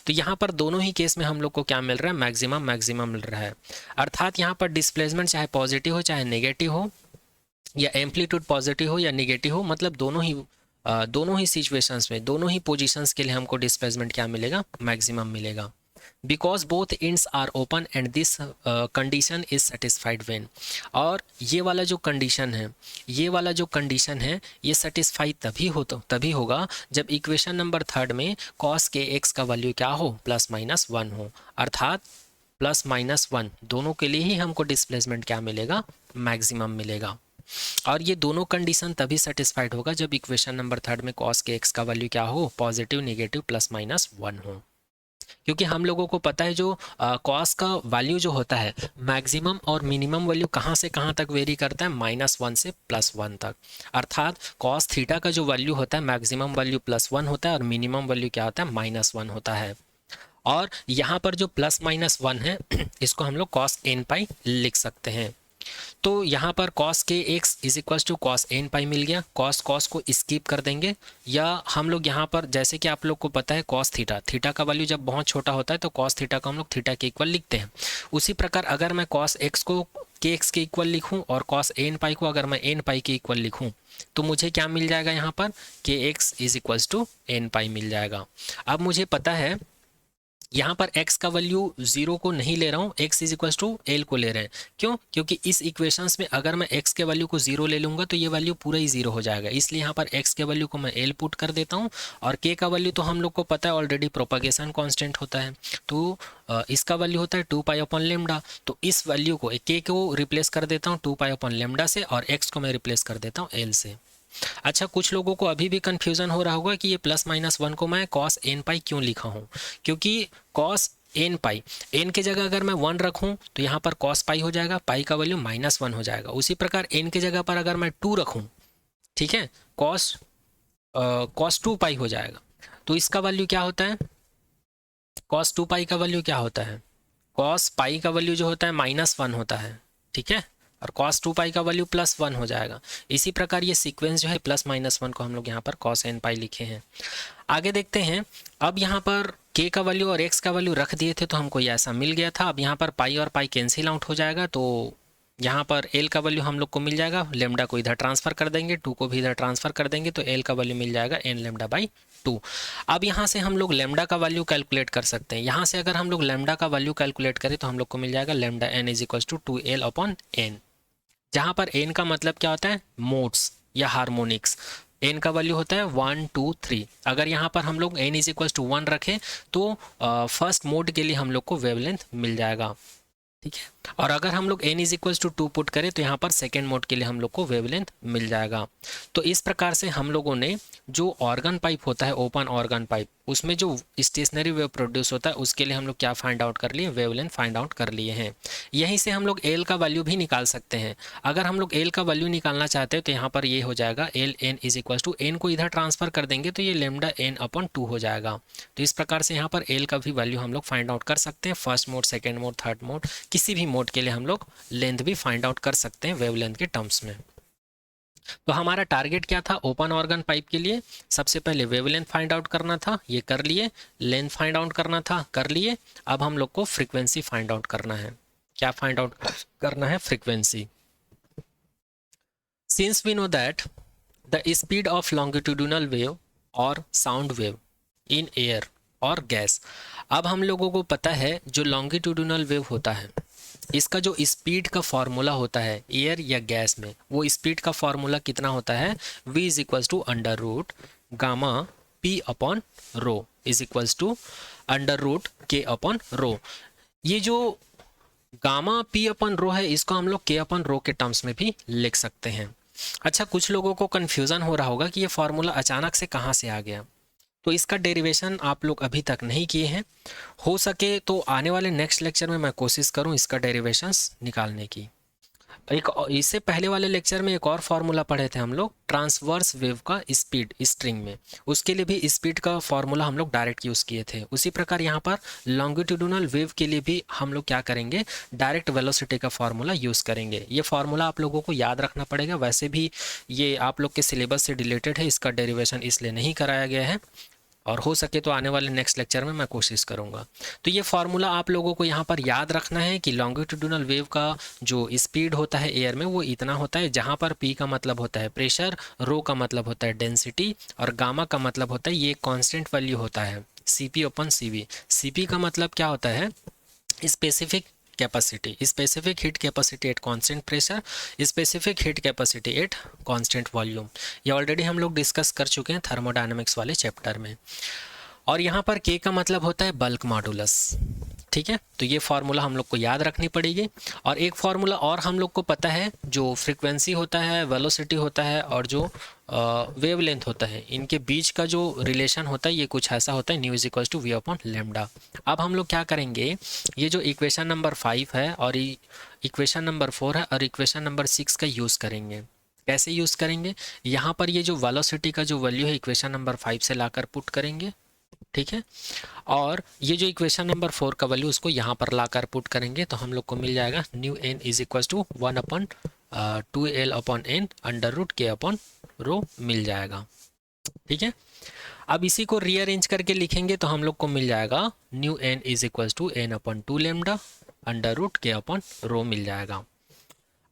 तो यहाँ पर दोनों ही केस में हम लोग को क्या मिल रहा है, मैक्सिमम मैक्सिमम मिल रहा है, अर्थात यहाँ पर डिस्प्लेसमेंट चाहे पॉजिटिव हो चाहे नेगेटिव हो, या एम्पलीट्यूड पॉजिटिव हो या निगेटिव हो, मतलब दोनों ही सिचुएशंस में, दोनों ही पोजीशंस के लिए हमको डिस्प्लेसमेंट क्या मिलेगा, मैक्सिमम मिलेगा, because both ends are open and this condition is satisfied when. और ये वाला जो कंडीशन है ये सेटिस्फाई तभी होगा जब इक्वेशन नंबर 3 में कॉस के एक्स का वैल्यू क्या हो, ±1 हो, अर्थात ±1 दोनों के लिए ही हमको डिस्प्लेसमेंट क्या मिलेगा, मैक्सिमम मिलेगा। और ये दोनों कंडीशन तभी सेटिस्फाइड होगा जब इक्वेशन नंबर 3 में कॉस के एक्स का वैल्यू क्या हो, पॉजिटिव, नेगेटिव, ±1 हो, क्योंकि हम लोगों को पता है जो कॉस का वैल्यू जो होता है, मैक्सिमम और मिनिमम वैल्यू कहाँ से कहाँ तक वेरी करता है, -1 से +1 तक, अर्थात कॉस थीटा का जो वैल्यू होता है, मैक्सिमम वैल्यू +1 होता है और मिनिमम वैल्यू क्या होता है, -1 होता है। और यहाँ पर जो +-1 है इसको हम लोग कॉस n पाई लिख सकते हैं। तो यहाँ पर cos K X is equals to cos N pi मिल गया, कॉस को स्किप कर देंगे, या हम लोग यहाँ पर जैसे कि आप लोग को पता है कॉस थीटा का वैल्यू जब बहुत छोटा होता है तो कॉस थीटा को हम लोग थीटा के इक्वल लिखते हैं। उसी प्रकार अगर मैं कॉस एक्स को के एक्स के इक्वल लिखूँ और कॉस एन पाई को अगर मैं एन पाई के इक्वल लिखूँ तो मुझे क्या मिल जाएगा, यहाँ पर K X is equals to N pi मिल जाएगा। अब मुझे पता है यहाँ पर x का वैल्यू 0 को नहीं ले रहा हूँ, x is equals to l को ले रहे हैं, क्यों, क्योंकि इस इक्वेशंस में अगर मैं x के वैल्यू को 0 ले लूँगा तो ये वैल्यू पूरा ही 0 हो जाएगा, इसलिए यहाँ पर x के वैल्यू को मैं l पुट कर देता हूँ, और k का वैल्यू तो हम लोग को पता है ऑलरेडी प्रोपगेशन कांस्टेंट होता है, तो इसका वैल्यू होता है 2π/λ, तो इस वैल्यू को k को रिप्लेस कर देता हूँ 2π/λ से, और x को मैं रिप्लेस कर देता हूँ l से। अच्छा, कुछ लोगों को अभी भी कन्फ्यूज़न हो रहा होगा कि ये +-1 को मैं cos n पाई क्यों लिखा हूँ, क्योंकि cos n पाई, n के जगह अगर मैं 1 रखूँ तो यहाँ पर cos पाई हो जाएगा, पाई का वैल्यू -1 हो जाएगा। उसी प्रकार n के जगह पर अगर मैं 2 रखूँ, ठीक है, cos 2 पाई हो जाएगा, तो इसका वैल्यू क्या होता है, cos 2 पाई का वैल्यू क्या होता है, cos पाई का वैल्यू जो होता है -1 होता है, ठीक है, और cos 2 पाई का वैल्यू +1 हो जाएगा। इसी प्रकार ये सीक्वेंस जो है +-1 को हम लोग यहाँ पर cos n पाई लिखे हैं। आगे देखते हैं, अब यहाँ पर k का वैल्यू और x का वैल्यू रख दिए थे तो हमको ये ऐसा मिल गया था। अब यहाँ पर पाई और पाई कैंसिल आउट हो जाएगा, तो यहाँ पर l का वैल्यू हम लोग को मिल जाएगा, लेमडा को इधर ट्रांसफ़र कर देंगे, 2 को भी इधर ट्रांसफ़र कर देंगे, तो l का वैल्यू मिल जाएगा n λ/2। अब यहाँ से हम लोग लेमडा का वैल्यू कैलकुलेट कर सकते हैं। यहाँ से अगर हम लोग लेमडा का वैल्यू कैलकुलेट करें तो हम लोग को मिल जाएगा λn is equals to 2l/n, जहाँ पर n का मतलब क्या होता है, मोड्स या हार्मोनिक्स। n का वैल्यू होता है 1 2 3। अगर यहाँ पर हम लोग n इज इक्वल्स टू 1 रखें तो फर्स्ट मोड के लिए हम लोग को वेवलेंथ मिल जाएगा, ठीक है, और अगर हम लोग n is equals to 2 put करें तो यहाँ पर सेकेंड मोड के लिए हम लोग को वेवलेंथ मिल जाएगा। तो इस प्रकार से हम लोगों ने जो ऑर्गन पाइप होता है, ओपन ऑर्गन पाइप, उसमें जो स्टेशनरी वेव प्रोड्यूस होता है उसके लिए हम लोग क्या फाइंड आउट कर लिए, वेवलेंथ फाइंड आउट कर लिए हैं। यहीं से हम लोग एल का वैल्यू भी निकाल सकते हैं। अगर हम लोग एल का वैल्यू निकालना चाहते हैं तो यहाँ पर ये हो जाएगा l n is equals to, n को इधर ट्रांसफर कर देंगे तो ये λn/2 हो जाएगा। तो इस प्रकार से यहाँ पर एल का भी वैल्यू हम लोग फाइंड आउट कर सकते हैं। First mode, second mode, third mode, किसी भी मोड के लिए हम लोग लेंथ भी फाइंड आउट कर सकते हैं वेवलेंथ के टर्म्स में। तो हमारा टारगेट क्या था ओपन ऑर्गन पाइप के लिए, सबसे पहले वेवलेंथ फाइंड आउट करना था, ये कर लिए, लेंथ फाइंड आउट करना था, कर लिए। अब हम लोग को फ्रीक्वेंसी फाइंड आउट करना है। क्या फाइंड आउट करना है, frequency. Since we know that the speed of longitudinal wave और साउंड वेव इन एयर और गैस, अब हम लोगों को पता है जो लॉन्गिट्यूडिनल वेव होता है इसका जो स्पीड का फॉर्मूला होता है एयर या गैस में, वो स्पीड का फॉर्मूला कितना होता है, v is equals to √Γ/P/ρ is equals to √K/ρ। ये जो Γ/P/ρ है इसको हम लोग K/ρ के टर्म्स में भी लिख सकते हैं। अच्छा, कुछ लोगों को कन्फ्यूज़न हो रहा होगा कि ये फार्मूला अचानक से कहाँ से आ गया, तो इसका डेरिवेशन आप लोग अभी तक नहीं किए हैं। हो सके तो आने वाले नेक्स्ट लेक्चर में मैं कोशिश करूं इसका डेरिवेशंस निकालने की। एक इससे पहले वाले लेक्चर में एक और फार्मूला पढ़े थे हम लोग, ट्रांसवर्स वेव का स्पीड स्ट्रिंग में, उसके लिए भी स्पीड का फार्मूला हम लोग डायरेक्ट यूज़ किए थे। उसी प्रकार यहाँ पर लॉन्गिट्यूडिनल वेव के लिए भी हम लोग क्या करेंगे, डायरेक्ट वेलोसिटी का फार्मूला यूज़ करेंगे। ये फार्मूला आप लोगों को याद रखना पड़ेगा, वैसे भी ये आप लोग के सिलेबस से रिलेटेड है, इसका डेरिवेशन इसलिए नहीं कराया गया है, और हो सके तो आने वाले नेक्स्ट लेक्चर में मैं कोशिश करूंगा। तो ये फार्मूला आप लोगों को यहाँ पर याद रखना है कि लॉन्गिट्यूडिनल वेव का जो स्पीड होता है एयर में वो इतना होता है, जहाँ पर पी का मतलब होता है प्रेशर, रो का मतलब होता है डेंसिटी, और गामा का मतलब होता है ये कांस्टेंट वैल्यू होता है सीपी अपन सीवी। सीपी का मतलब क्या होता है, specific capacity, specific heat capacity at constant pressure, specific heat capacity at constant volume. ये ऑलरेडी हम लोग डिस्कस कर चुके हैं थर्मोडायनामिक्स वाले चैप्टर में। और यहाँ पर के का मतलब होता है बल्क मॉडुलस, ठीक है। तो ये फार्मूला हम लोग को याद रखनी पड़ेगी। और एक फार्मूला और हम लोग को पता है, जो फ्रीक्वेंसी होता है, वेलोसिटी होता है, और जो वेवलेंथ होता है, इनके बीच का जो रिलेशन होता है ये कुछ ऐसा होता है, nu is equals to v upon lambda. अब हम लोग क्या करेंगे, ये जो इक्वेशन नंबर 5 है और इक्वेशन नंबर 4 है और इक्वेशन नंबर 6 का यूज़ करेंगे। कैसे यूज़ करेंगे, यहाँ पर ये जो वेलोसिटी का जो वैल्यू है इक्वेशन नंबर 5 से लाकर पुट करेंगे, ठीक है। और ये जो इक्वेशन नंबर 4 का वैल्यू उसको यहाँ पर लाकर पुट करेंगे, तो हम लोग को मिल जाएगा nu n is equal to 1 upon 2l upon n under root के अपॉन रो मिल जाएगा, ठीक है। अब इसी को रीअरेंज करके लिखेंगे तो हम लोग को मिल जाएगा nu n is equal to n upon 2 lambda under root के अपॉन रो मिल जाएगा।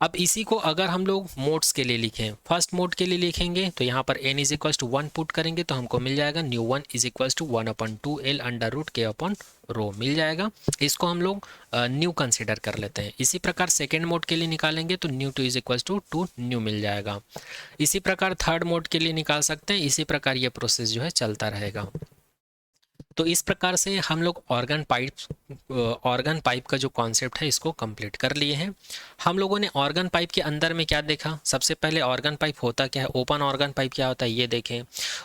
अब इसी को अगर हम लोग मोड्स के लिए लिखें, फर्स्ट मोड के लिए लिखेंगे तो यहाँ पर n is equals to 1 put करेंगे तो हमको मिल जाएगा nu 1 is equals to 1 upon 2l under root के अपॉन रो मिल जाएगा। इसको हम लोग न्यू कंसीडर कर लेते हैं। इसी प्रकार सेकेंड मोड के लिए निकालेंगे तो nu 2 is equals to 2 nu मिल जाएगा। इसी प्रकार थर्ड मोड के लिए निकाल सकते हैं। इसी प्रकार ये प्रोसेस जो है चलता रहेगा। तो इस प्रकार से हम लोग ऑर्गन पाइप का जो कॉन्सेप्ट है इसको कंप्लीट कर लिए हैं। हम लोगों ने ऑर्गन पाइप के अंदर में क्या देखा, सबसे पहले ऑर्गन पाइप होता क्या है, ओपन ऑर्गन पाइप क्या होता है ये देखें।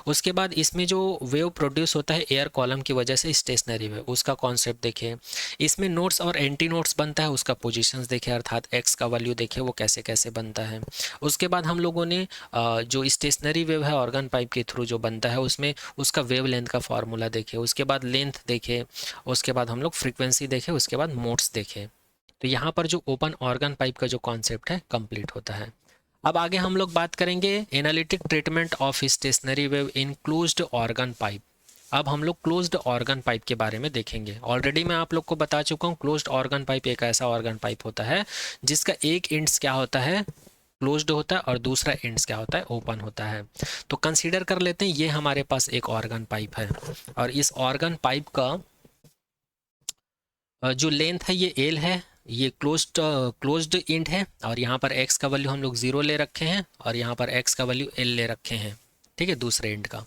उसके बाद इसमें जो वेव प्रोड्यूस होता है एयर कॉलम की वजह से स्टेशनरी वेव, उसका कॉन्सेप्ट देखें। इसमें नोट्स और एंटी नोट्स बनता है, उसका पोजिशंस देखें, अर्थात एक्स का वैल्यू देखें वो कैसे कैसे बनता है। उसके बाद हम लोगों ने जो स्टेशनरी वेव है ऑर्गन पाइप के थ्रू जो बनता है उसमें उसका वेव लेंथ का फॉर्मूला देखे, उसके बाद लेंथ देखे, उसके बाद हम लोग फ्रीक्वेंसी देखे, उसके बाद मोड्स देखे। तो यहाँ पर जो ओपन ऑर्गन पाइप का जो कॉन्सेप्ट है कंप्लीट होता है। अब आगे हम लोग बात करेंगे analytic treatment of stationary wave in closed organ pipe. अब हम लोग क्लोज्ड ऑर्गन पाइप के बारे में देखेंगे। ऑलरेडी मैं आप लोग को बता चुका हूँ क्लोज्ड ऑर्गन पाइप एक ऐसा ऑर्गन पाइप होता है जिसका एक एंड्स क्या होता है, क्लोज्ड होता है, और दूसरा एंड्स क्या होता है, ओपन होता है। तो कंसीडर कर लेते हैं ये हमारे पास एक ऑर्गन पाइप है और इस ऑर्गन पाइप का जो लेंथ है ये एल है, ये क्लोज्ड एंड है, और यहाँ पर एक्स का वैल्यू हम लोग 0 ले रखे हैं और यहाँ पर एक्स का वैल्यू एल ले रखे हैं, ठीक है, दूसरे एंड का।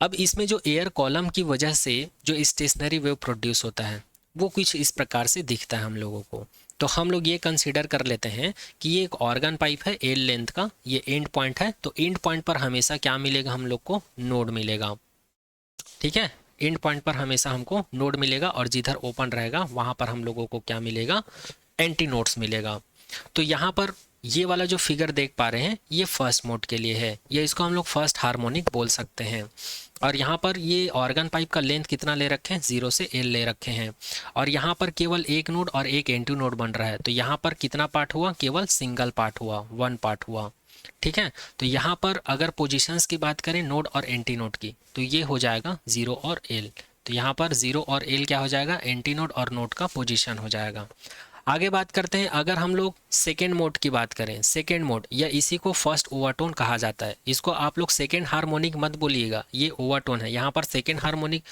अब इसमें जो एयर कॉलम की वजह से जो स्टेशनरी वेव प्रोड्यूस होता है वो कुछ इस प्रकार से दिखता है हम लोगों को। तो हम लोग ये कंसीडर कर लेते हैं कि ये एक ऑर्गन पाइप है एल लेंथ का, ये एंड पॉइंट है। तो एंड पॉइंट पर हमेशा क्या मिलेगा, हम लोग को नोड मिलेगा, ठीक है। एंड पॉइंट पर हमेशा हमको नोड मिलेगा और जिधर ओपन रहेगा वहाँ पर हम लोगों को क्या मिलेगा, एंटी नोड्स मिलेगा। तो यहाँ पर ये वाला जो फिगर देख पा रहे हैं ये फर्स्ट मोड के लिए है, ये इसको हम लोग फर्स्ट हार्मोनिक बोल सकते हैं। और यहाँ पर ये ऑर्गन पाइप का लेंथ कितना ले रखे हैं, 0 से L ले रखे हैं, और यहाँ पर केवल एक नोड और एक एंटी नोड बन रहा है। तो यहाँ पर कितना पार्ट हुआ, केवल सिंगल पार्ट हुआ, 1 पार्ट हुआ, ठीक है। तो यहाँ पर अगर पोजीशंस की बात करें नोड और एंटी नोड की तो ये हो जाएगा 0 और L। तो यहाँ पर 0 और L क्या हो जाएगा, एंटी नोड और नोड का पोजीशन हो जाएगा। आगे बात करते हैं, अगर हम लोग सेकेंड मोड की बात करें, सेकेंड मोड या इसी को फर्स्ट ओवरटोन कहा जाता है, इसको आप लोग सेकेंड हार्मोनिक मत बोलिएगा, ये ओवरटोन है, यहाँ पर सेकेंड हार्मोनिक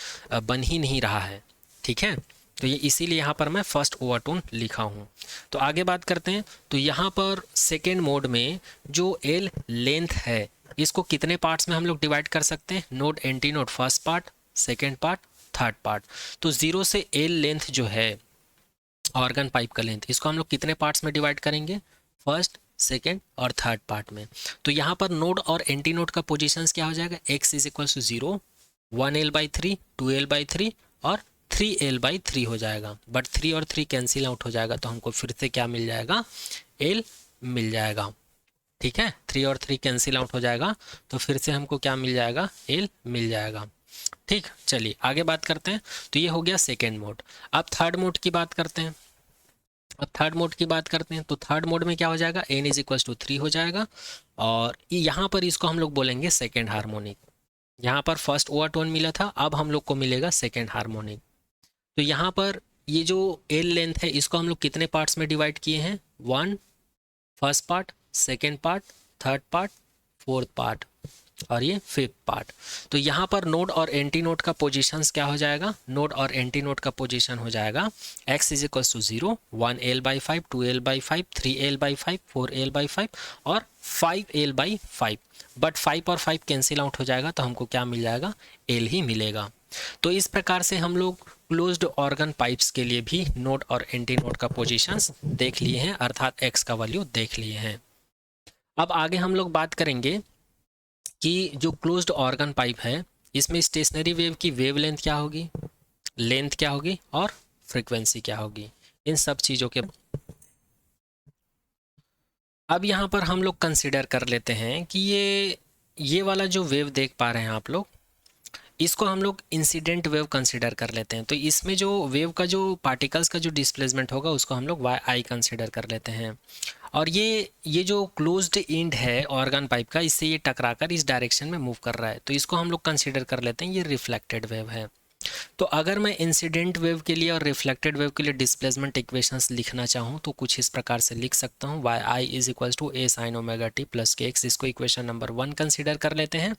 बन ही नहीं रहा है, ठीक है। तो ये इसीलिए यहाँ पर मैं फर्स्ट ओवरटोन लिखा हूँ। तो आगे बात करते हैं, तो यहाँ पर सेकेंड मोड में जो एल लेंथ है इसको कितने पार्ट्स में हम लोग डिवाइड कर सकते हैं, node anti node first part, second part, third part. तो 0 से एल लेंथ जो है ऑर्गन पाइप का लेंथ, इसको हम लोग कितने पार्ट्स में डिवाइड करेंगे, फर्स्ट, सेकेंड और थर्ड पार्ट में। तो यहाँ पर नोड और एंटी नोड का पोजीशंस क्या हो जाएगा, x is equal to 0, 1l/3, 2l/3 और 3l/3 हो जाएगा। बट 3 और 3 कैंसिल आउट हो जाएगा तो हमको फिर से क्या मिल जाएगा, l मिल जाएगा। ठीक है, 3 और 3 कैंसिल आउट हो जाएगा, तो फिर से हमको क्या मिल जाएगा, एल मिल जाएगा। ठीक, चलिए आगे बात करते हैं। तो ये हो गया सेकेंड मोड। अब थर्ड मोड की बात करते हैं। तो थर्ड मोड में क्या हो जाएगा, n इज इक्वल टू 3 हो जाएगा, और यहाँ पर इसको हम लोग बोलेंगे सेकेंड हार्मोनिक। यहाँ पर फर्स्ट ओवर टोन मिला था, अब हम लोग को मिलेगा सेकेंड हार्मोनिक। तो यहाँ पर ये जो एल लेंथ है इसको हम लोग कितने पार्ट्स में डिवाइड किए हैं, 1 first part, second part, third part, fourth part और ये फिफ्थ पार्ट। तो यहाँ पर नोड और एंटी नोड का पोजीशंस क्या हो जाएगा, नोड और एंटी नोड का पोजीशन हो जाएगा x is equal to 0, 1l/5, 2l/5, 3l/5, 4l/5 और 5l/5। बट 5 और 5 कैंसिल आउट हो जाएगा, तो हमको क्या मिल जाएगा, l ही मिलेगा। तो इस प्रकार से हम लोग क्लोज्ड ऑर्गन पाइप्स के लिए भी नोड और एंटी नोड का पोजीशंस देख लिए हैं, अर्थात x का वैल्यू देख लिए हैं। अब आगे हम लोग बात करेंगे कि जो क्लोज्ड ऑर्गन पाइप है इसमें स्टेशनरी वेव की वेव लेंथ क्या होगी, लेंथ क्या होगी और फ्रीक्वेंसी क्या होगी, इन सब चीज़ों के। अब यहाँ पर हम लोग कंसिडर कर लेते हैं कि ये वाला जो वेव देख पा रहे हैं आप लोग, इसको हम लोग इंसिडेंट वेव कंसिडर कर लेते हैं। तो इसमें जो वेव का जो पार्टिकल्स का जो डिस्प्लेसमेंट होगा उसको हम लोग वाई आई कंसिडर कर लेते हैं। और ये जो क्लोज्ड एंड है ऑर्गन पाइप का, इससे ये टकराकर इस डायरेक्शन में मूव कर रहा है, तो इसको हम लोग कंसिडर कर लेते हैं ये रिफ्लेक्टेड वेव है। तो अगर मैं इंसिडेंट वेव के लिए और रिफ्लेक्टेड वेव के लिए डिस्प्लेसमेंट इक्वेशंस लिखना चाहूँ तो कुछ इस प्रकार से लिख सकता हूँ, y i is equal to A sine omega T plus के एक्स। इसको इक्वेशन नंबर 1 कंसिडर कर लेते हैं।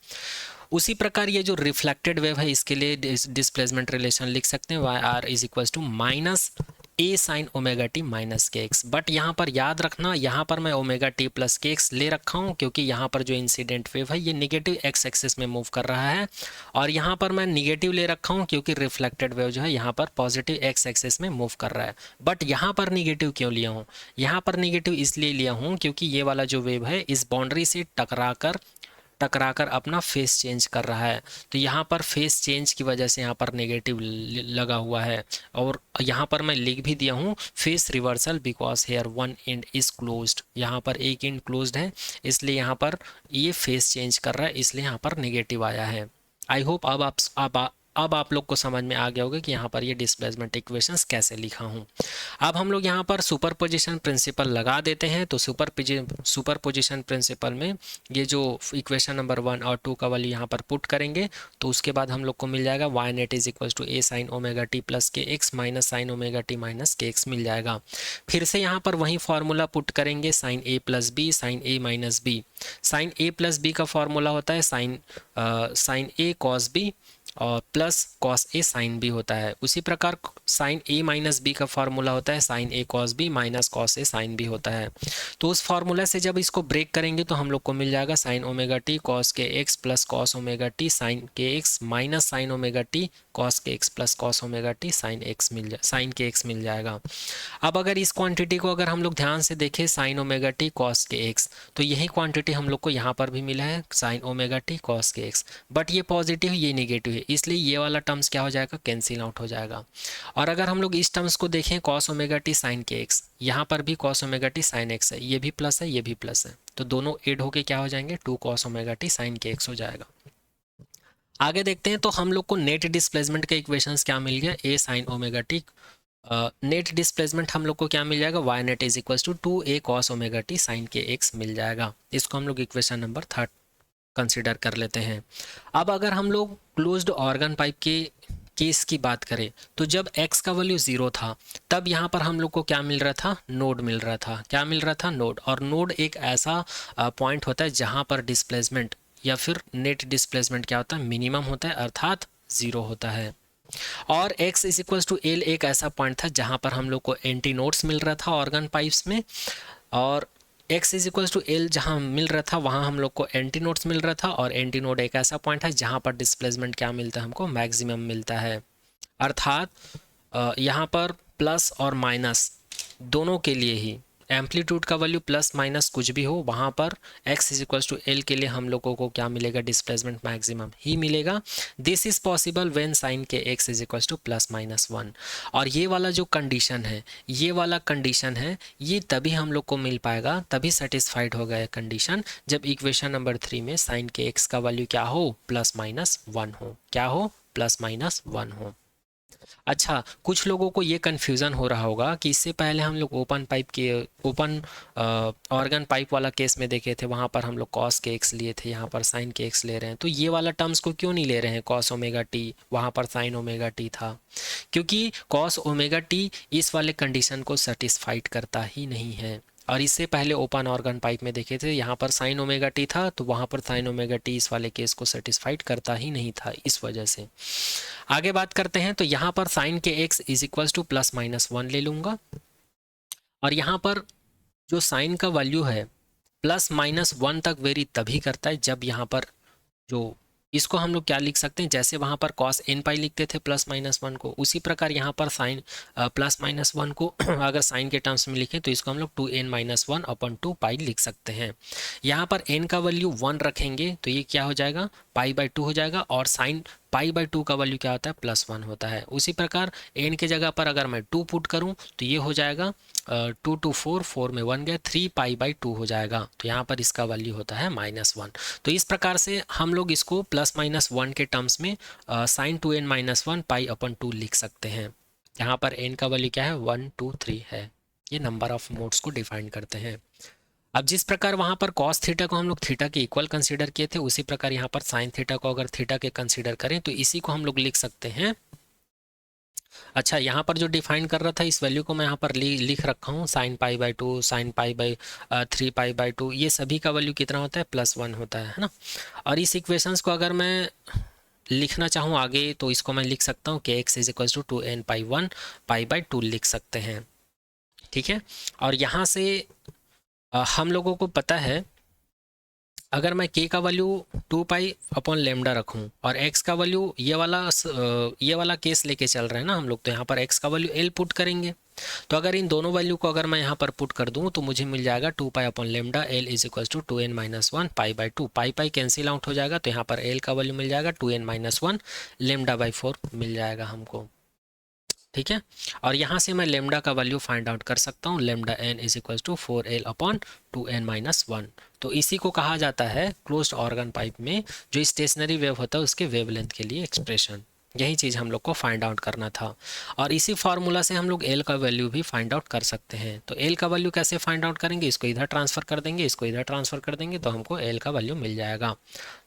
उसी प्रकार ये जो रिफ्लेक्टेड वेव है इसके लिए डिस्प्लेसमेंट रिलेशन लिख सकते हैं, y r is equal to minus a sine omega T minus के एक्स। बट यहाँ पर याद रखना, यहाँ पर मैं ओमेगा टी प्लस के एक्स ले रखा हूँ क्योंकि यहाँ पर जो इंसिडेंट वेव है ये निगेटिव एक्स एक्सिस में मूव कर रहा है, और यहाँ पर मैं निगेटिव ले रखा हूँ क्योंकि रिफ्लेक्टेड वेव जो है यहाँ पर पॉजिटिव एक्स एक्सिस में मूव कर रहा है। बट यहाँ पर निगेटिव क्यों लिया हूँ, यहाँ पर निगेटिव इसलिए लिया हूँ क्योंकि ये वाला जो वेव है इस बाउंड्री से टकराकर अपना फेस चेंज कर रहा है। तो यहाँ पर फेस चेंज की वजह से यहाँ पर नेगेटिव लगा हुआ है, और यहाँ पर मैं लिख भी दिया हूँ face reversal because here one and is closed. यहाँ पर एक एंड क्लोज्ड है इसलिए यहाँ पर ये फेस चेंज कर रहा है, इसलिए यहाँ पर नेगेटिव आया है। आई होप अब आप लोग को समझ में आ गया होगा कि यहाँ पर ये डिस्प्लेसमेंट इक्वेशंस कैसे लिखा हूँ। अब हम लोग यहाँ पर सुपरपोजिशन प्रिंसिपल लगा देते हैं। तो सुपरपोजिशन प्रिंसिपल में ये जो इक्वेशन नंबर 1 और 2 का वैल्यू यहाँ पर पुट करेंगे तो उसके बाद हम लोग को मिल जाएगा Y net is equal to A sine omega T plus के X minus sine omega T minus के एक्स मिल जाएगा। फिर से यहाँ पर वही फार्मूला पुट करेंगे, sine A plus B sine A minus B. Sine A plus B का फार्मूला होता है साइन ए कॉस बी और plus cos A sine B होता है। उसी प्रकार साइन ए माइनस बी का फार्मूला होता है sine A cos B minus cos A sine B होता है। तो उस फार्मूला से जब इसको ब्रेक करेंगे तो हम लोग को मिल जाएगा साइन ओमेगा टी कॉस के X plus cos omega T sine K X minus sine omega T cos के X plus cos omega T sine K x मिल जाएगा। अब अगर इस क्वांटिटी को अगर हम लोग ध्यान से देखें साइन ओमेगा टी कॉस के एक्स, तो यही क्वांटिटी हम लोग को यहाँ पर भी मिला है साइन ओमेगा टी कॉस के एक्स। बट ये पॉजिटिव ये नेगेटिव है इसलिए ये वाला टर्म्स क्या हो जाएगा, कैंसिल आउट हो जाएगा। और अगर हम लोग इस टर्म्स को देखें cos omega T sine K x, यहाँ पर भी cos omega T sine x है, ये भी प्लस है ये भी प्लस है, तो दोनों एड होके क्या हो जाएंगे 2 cos omega T sine K x हो जाएगा। आगे देखते हैं तो हम लोग को नेट डिस्प्लेसमेंट के इक्वेशंस क्या मिल गया, A sine omega T. Net displacement हम लोग को क्या मिल जाएगा, Y net is equal to 2a cos omega T sine K x मिल जाएगा। इसको हम लोग इक्वेशन नंबर 3 कंसिडर कर लेते हैं। अब अगर हम लोग क्लोज्ड ऑर्गन पाइप के केस की बात करें तो जब x का वैल्यू 0 था तब यहाँ पर हम लोग को क्या मिल रहा था, नोड मिल रहा था। क्या मिल रहा था, नोड। और नोड एक ऐसा पॉइंट होता है जहाँ पर डिस्प्लेसमेंट या फिर नेट डिस्प्लेसमेंट क्या होता है, मिनिमम होता है अर्थात 0 होता है। और x is equal to l एक ऐसा पॉइंट था जहाँ पर हम लोग को एंटी नोड्स मिल रहा था ऑर्गन पाइप्स में, और x is equal to l जहाँ मिल रहा था वहाँ हम लोग को एंटी नोड्स मिल रहा था, और एंटी नोड एक ऐसा पॉइंट है जहाँ पर डिस्प्लेसमेंट क्या मिलता है, हमको मैक्सिमम मिलता है। अर्थात यहाँ पर प्लस और माइनस दोनों के लिए ही एम्पलीट्यूड का वैल्यू प्लस माइनस कुछ भी हो, वहाँ पर x is equals to L के लिए हम लोगों को क्या मिलेगा, डिस्प्लेसमेंट मैक्सिमम ही मिलेगा। This is possible when sine k x is equals to plus minus 1। और ये वाला जो कंडीशन है, ये वाला कंडीशन है, ये तभी हम लोग को मिल पाएगा, तभी सेटिस्फाइड हो गया कंडीशन, जब इक्वेशन नंबर 3 में साइन के x का वैल्यू क्या हो, प्लस माइनस 1 हो। क्या हो, प्लस माइनस 1 हो। अच्छा, कुछ लोगों को ये कन्फ्यूज़न हो रहा होगा कि इससे पहले हम लोग ओपन ऑर्गन पाइप वाला केस में देखे थे, वहाँ पर हम लोग कॉस के एक्स लिए थे, यहाँ पर साइन के एक्स ले रहे हैं, तो ये वाला टर्म्स को क्यों नहीं ले रहे हैं, कॉस ओमेगा टी, वहाँ पर साइन ओमेगा टी था, क्योंकि कॉस ओमेगा टी इस वाले कंडीशन को सेटिस्फाइड करता ही नहीं है। और इससे पहले ओपन ऑर्गन पाइप में देखे थे, यहाँ पर साइन ओमेगा टी था, तो वहाँ पर साइन ओमेगा टी इस वाले केस को सेटिस्फाइड करता ही नहीं था, इस वजह से। आगे बात करते हैं, तो यहाँ पर sign k x is equals to plus minus 1 ले लूँगा, और यहाँ पर जो साइन का वैल्यू है प्लस माइनस 1 तक वेरी तभी करता है जब यहाँ पर जो, इसको हम लोग क्या लिख सकते हैं, जैसे वहाँ पर कॉस एन पाई लिखते थे प्लस माइनस 1 को, उसी प्रकार यहाँ पर साइन प्लस माइनस 1 को अगर साइन के टर्म्स में लिखें तो इसको हम लोग 2n माइनस 1 अपन 2 पाई लिख सकते हैं। यहाँ पर n का वैल्यू 1 रखेंगे तो ये क्या हो जाएगा, पाई बाई 2 हो जाएगा, और साइन पाई बाई 2 का वैल्यू क्या होता है, प्लस 1 होता है। उसी प्रकार n के जगह पर अगर मैं 2 पुट करूँ तो ये हो जाएगा 2 2 4, 4 में 1 गया, 3 पाई बाई 2 हो जाएगा, तो यहाँ पर इसका वैल्यू होता है -1। तो इस प्रकार से हम लोग इसको प्लस माइनस 1 के टर्म्स में साइन 2n माइनस 1 पाई अपन 2 लिख सकते हैं। यहाँ पर n का वैल्यू क्या है, 1 2 3 है। ये नंबर ऑफ मोड्स को डिफाइन करते हैं। अब जिस प्रकार वहाँ पर कॉस थीटा को हम लोग थीटा के इक्वल कंसीडर किए थे, उसी प्रकार यहाँ पर साइन थीटा को अगर थीटा के कंसीडर करें तो इसी को हम लोग लिख सकते हैं। अच्छा, यहाँ पर जो डिफाइन कर रहा था इस वैल्यू को मैं यहाँ पर लिख रखा हूँ, sine pi by 2, sine pi by 3 pi by 2, ये सभी का वैल्यू कितना होता है, +1 होता है ना। और इस इक्वेशंस को अगर मैं लिखना चाहूँ आगे तो इसको मैं लिख सकता हूँ कि x is equal to 2n pi 1 pi by 2 लिख सकते हैं, ठीक है। और यहाँ से हम लोगों को पता है, अगर मैं k का वैल्यू 2 पाई अपॉन लेमडा रखूं और x का वैल्यू ये वाला केस लेके चल रहे हैं ना हम लोग, तो यहाँ पर x का वैल्यू l पुट करेंगे। तो अगर इन दोनों वैल्यू को अगर मैं यहाँ पर पुट कर दूं तो मुझे मिल जाएगा 2 pi upon lambda l is equal to 2n minus 1 pi by 2, pi pi cancel out हो जाएगा, तो यहाँ पर l का वैल्यू मिल जाएगा 2n माइनस 1 लेमडा बाई 4 मिल जाएगा हमको, ठीक है। और यहाँ से मैं लेमडा का वैल्यू फाइंड आउट कर सकता हूँ, lambda n is equal to 4l upon 2n minus 1। तो इसी को कहा जाता है क्लोज्ड ऑर्गन पाइप में जो स्टेशनरी वेव होता है उसके वेवलेंथ के लिए एक्सप्रेशन। यही चीज़ हम लोग को फाइंड आउट करना था, और इसी फार्मूला से हम लोग एल का वैल्यू भी फाइंड आउट कर सकते हैं। तो एल का वैल्यू कैसे फाइंड आउट करेंगे, इसको इधर ट्रांसफ़र कर देंगे, इसको इधर ट्रांसफ़र कर देंगे, तो हमको एल का वैल्यू मिल जाएगा।